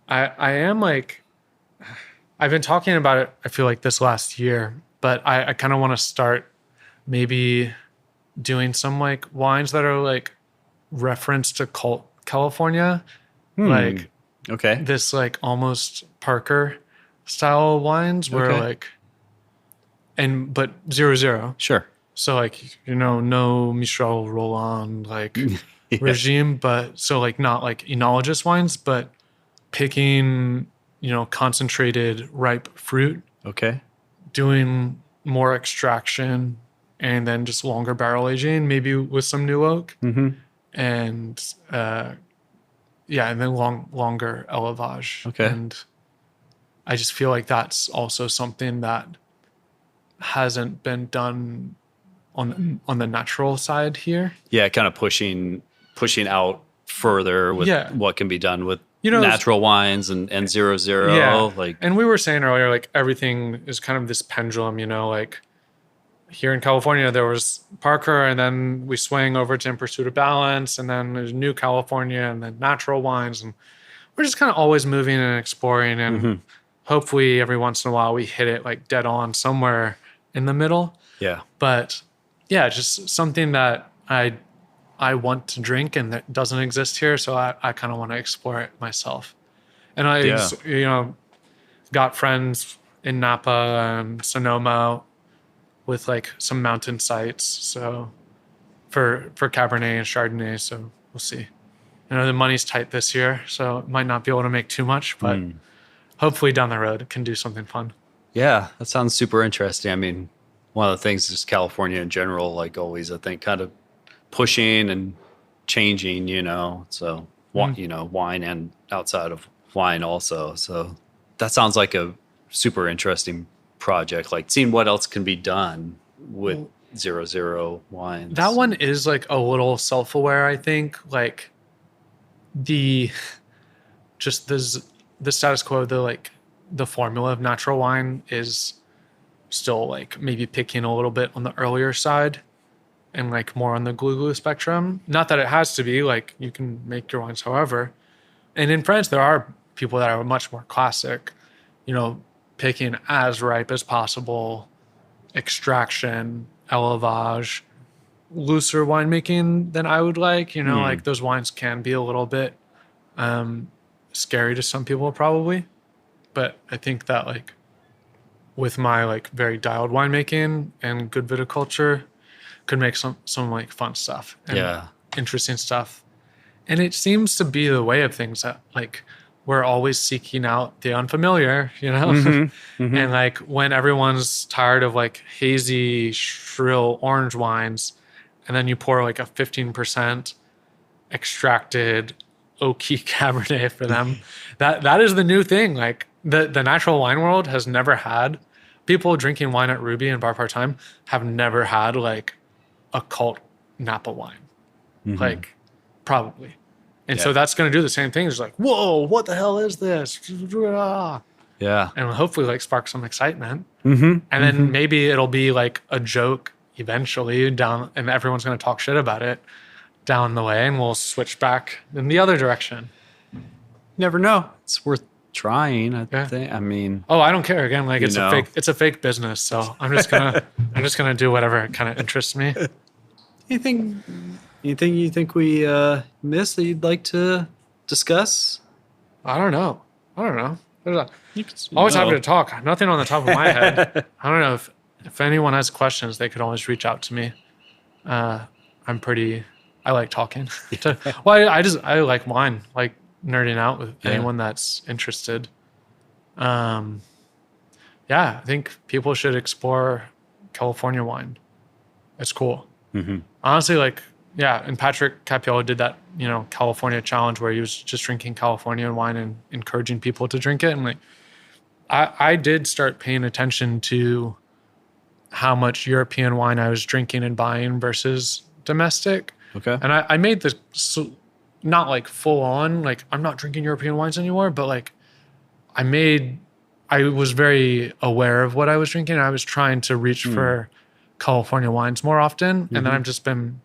I am like, I've been talking about it, I feel like this last year, but I kind of want to start maybe doing some like wines that are like reference to California, like Okay. this like almost Parker style wines where Okay. like, but 0-0. Sure. So like, no Michel Roland like regime, but so like not like enologist wines, but picking, concentrated ripe fruit, Okay. doing more extraction, and then just longer barrel aging, maybe with some new oak. And and then longer élevage. Okay. And I just feel like that's also something that hasn't been done on the natural side here. Yeah, kind of pushing out further with what can be done with natural wines and 0-0. Yeah. Like, And we were saying earlier, like everything is kind of this pendulum, like here in California, there was Parker, and then we swing over to In Pursuit of Balance, and then there's New California, and then natural wines. And we're just kind of always moving and exploring. And hopefully every once in a while we hit it like dead on somewhere in the middle. yeah. But yeah, just something that I want to drink and that doesn't exist here. So I kind of want to explore it myself. And I, got friends in Napa and Sonoma with like some mountain sites. So for Cabernet and Chardonnay. So we'll see. The money's tight this year, so might not be able to make too much, but hopefully down the road it can do something fun. Yeah, that sounds super interesting. I mean, one of the things is California in general, like always, I think, kind of pushing and changing, so, wine and outside of wine also. So that sounds like a super interesting project, like seeing what else can be done with 0-0 wines. That one is like a little self-aware, I think. Like the status quo, the formula of natural wine is still like maybe picking a little bit on the earlier side and like more on the glue spectrum. Not that it has to be, like you can make your wines however. And in France, there are people that are much more classic, picking as ripe as possible, extraction, élevage, looser winemaking than I would like. Like those wines can be a little bit scary to some people probably. But I think that like with my like very dialed winemaking and good viticulture, could make some like fun stuff and interesting stuff. And it seems to be the way of things that like we're always seeking out the unfamiliar, you know? And like when everyone's tired of like hazy, shrill orange wines, and then you pour like a 15% extracted oaky Cabernet for them, that is the new thing. Like the natural wine world has never had, people drinking wine at Ruby and Bar Part Time have never had like a cult Napa wine. Like probably. And so that's going to do the same thing. It's like, whoa, what the hell is this? Yeah. And hopefully like spark some excitement. And then maybe it'll be like a joke eventually down, and everyone's going to talk shit about it down the way, and we'll switch back in the other direction. Never know. It's worth trying, I think. I mean, I don't care. Again, like it's a fake business. So I'm just gonna do whatever kind of interests me. Anything you think we missed that you'd like to discuss? I don't know. Always happy to talk. Nothing on the top of my head. I don't know if anyone has questions, they could always reach out to me. I like talking. I like wine, like nerding out with anyone that's interested. I think people should explore California wine. It's cool. Honestly, and Patrick Capiello did that, California challenge where he was just drinking California wine and encouraging people to drink it. And like, I did start paying attention to how much European wine I was drinking and buying versus domestic. Okay. And I made this not like full on, like I'm not drinking European wines anymore, but like I was very aware of what I was drinking. I was trying to reach for California wines more often. And then I've just been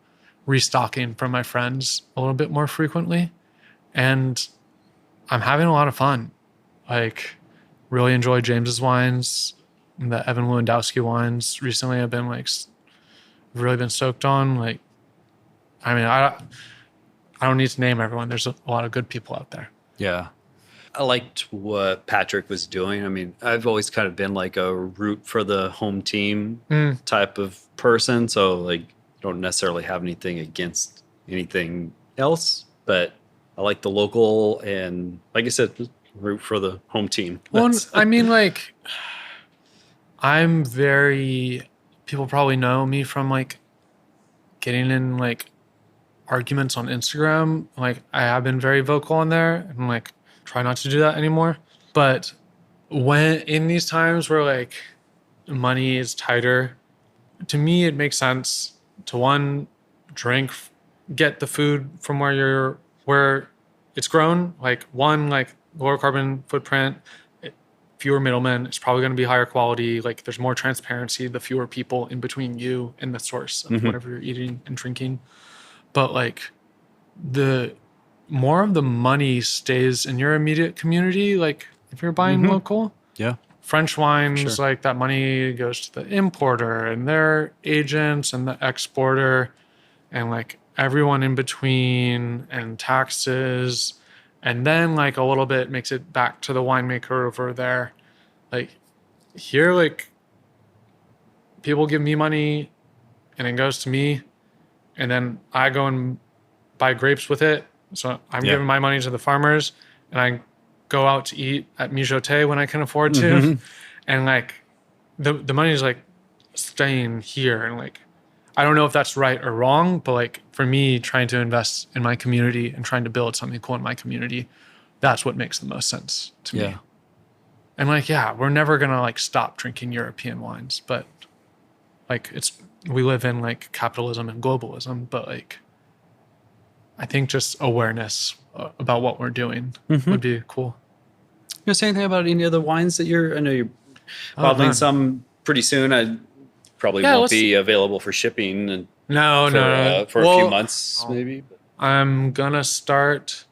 restocking from my friends a little bit more frequently. And I'm having a lot of fun. Like really enjoy James's wines, and the Evan Lewandowski wines recently I've been like really been stoked on. Like, I mean, I don't need to name everyone. There's a lot of good people out there. Yeah. I liked what Patrick was doing. I mean, I've always kind of been like a root for the home team type of person. So like, I don't necessarily have anything against anything else, but I like the local and like I said, root for the home team. Well, I mean, like, people probably know me from like getting in like arguments on Instagram. Like I have been very vocal on there and like try not to do that anymore. But when in these times where like money is tighter, to me, it makes sense to get the food from where it's grown, like lower carbon footprint, fewer middlemen. It's probably going to be higher quality. Like there's more transparency, the fewer people in between you and the source of whatever you're eating and drinking. But like the more of the money stays in your immediate community, like if you're buying local, French wines, like that money goes to the importer and their agents and the exporter and like everyone in between and taxes. And then like a little bit makes it back to the winemaker over there. Like here, like people give me money and it goes to me. And then I go and buy grapes with it. So I'm giving my money to the farmers and I go out to eat at Mijote when I can afford to. And like the money is like staying here. And like, I don't know if that's right or wrong, but like for me, trying to invest in my community and trying to build something cool in my community, that's what makes the most sense to me. And like, we're never going to like stop drinking European wines, but like we live in like capitalism and globalism, but like, I think just awareness about what we're doing would be cool. You gonna say anything about any other wines that I know you're bottling some pretty soon. I probably won't be available for shipping and for a few months maybe. I'm gonna start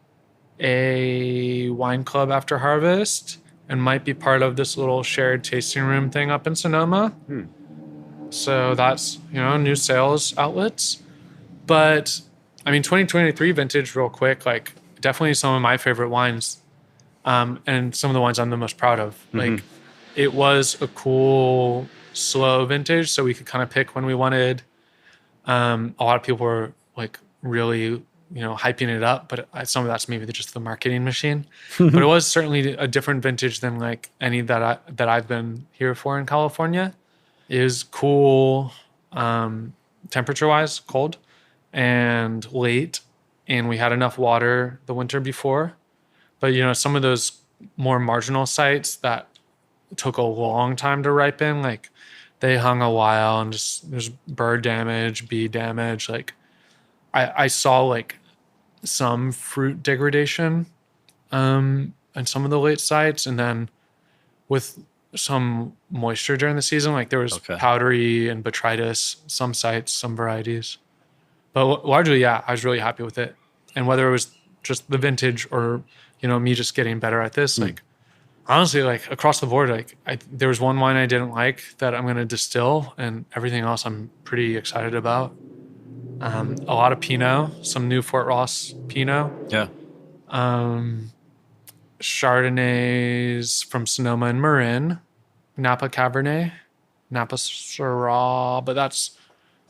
a wine club after harvest and might be part of this little shared tasting room thing up in Sonoma. So that's, new sales outlets. But I mean, 2023 vintage real quick, like definitely some of my favorite wines and some of the wines I'm the most proud of. Like it was a cool, slow vintage, so we could kind of pick when we wanted. A lot of people were like really, hyping it up, but some of that's maybe just the marketing machine. But it was certainly a different vintage than like any that I've been here for in California. It was cool, temperature-wise, cold and late, and we had enough water the winter before. But some of those more marginal sites that took a long time to ripen, like they hung a while and just there's bird damage, bee damage. Like I saw like some fruit degradation in some of the late sites, and then with some moisture during the season, like there was powdery and botrytis, some sites, some varieties. But largely, yeah, I was really happy with it. And whether it was just the vintage or, me just getting better at this, like honestly, like across the board, like there was one wine I didn't like that I'm going to distill, and everything else I'm pretty excited about. A lot of Pinot, some new Fort Ross Pinot. Yeah. Chardonnays from Sonoma and Marin, Napa Cabernet, Napa Syrah, but that's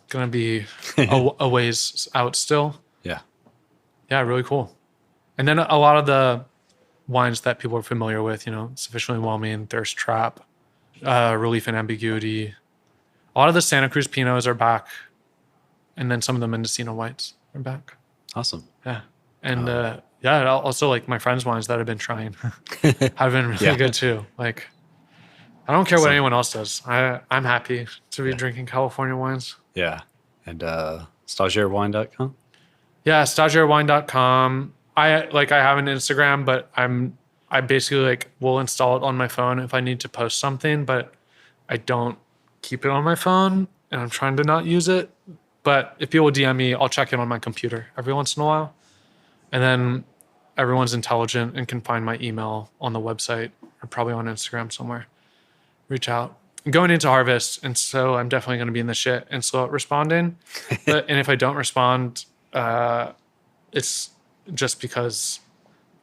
going to be a ways out still. Yeah. Yeah, really cool. And then a lot of the wines that people are familiar with, Sufficiently Whelming, Thirst Trap, Relief and Ambiguity. A lot of the Santa Cruz Pinots are back. And then some of the Mendocino Whites are back. Awesome. Yeah. And also like my friends' wines that I've been trying have been really good too. Like, I don't care what anyone else does. I'm happy to be drinking California wines. Yeah. And stagiairewine.com? Yeah, stagiairewine.com. I have an Instagram, but I basically like will install it on my phone if I need to post something, but I don't keep it on my phone, and I'm trying to not use it. But if people DM me, I'll check it on my computer every once in a while. And then everyone's intelligent and can find my email on the website or probably on Instagram somewhere. Reach out. I'm going into harvest, and so I'm definitely going to be in the shit and slow at responding. And if I don't respond, it's just because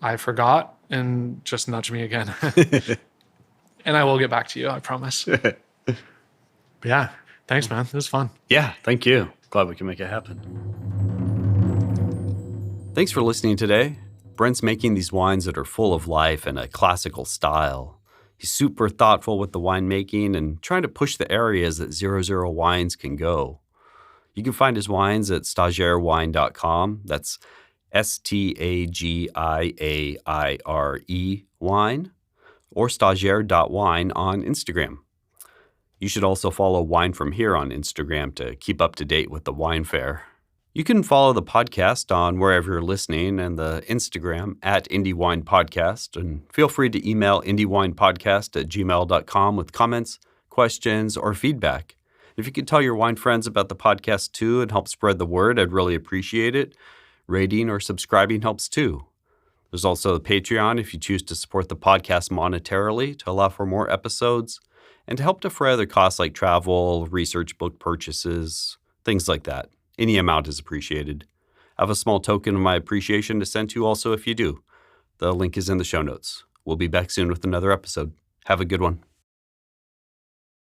I forgot, and just nudge me again. And I will get back to you, I promise. But yeah, thanks, man. It was fun. Yeah, thank you. Glad we can make it happen. Thanks for listening today. Brent's making these wines that are full of life and a classical style. He's super thoughtful with the winemaking and trying to push the areas that 00 wines can go. You can find his wines at stagiairewine.com. That's STAGIAIRE wine, or stagiaire.wine on Instagram. You should also follow Wine From Here on Instagram to keep up to date with the wine fair. You can follow the podcast on wherever you're listening and the Instagram at Indie Wine Podcast, and feel free to email indiewinepodcast@gmail.com with comments, questions, or feedback. If you could tell your wine friends about the podcast too and help spread the word, I'd really appreciate it. Rating or subscribing helps too. There's also the Patreon if you choose to support the podcast monetarily to allow for more episodes and to help defray other costs like travel, research book purchases, things like that. Any amount is appreciated. I have a small token of my appreciation to send to you also if you do. The link is in the show notes. We'll be back soon with another episode. Have a good one.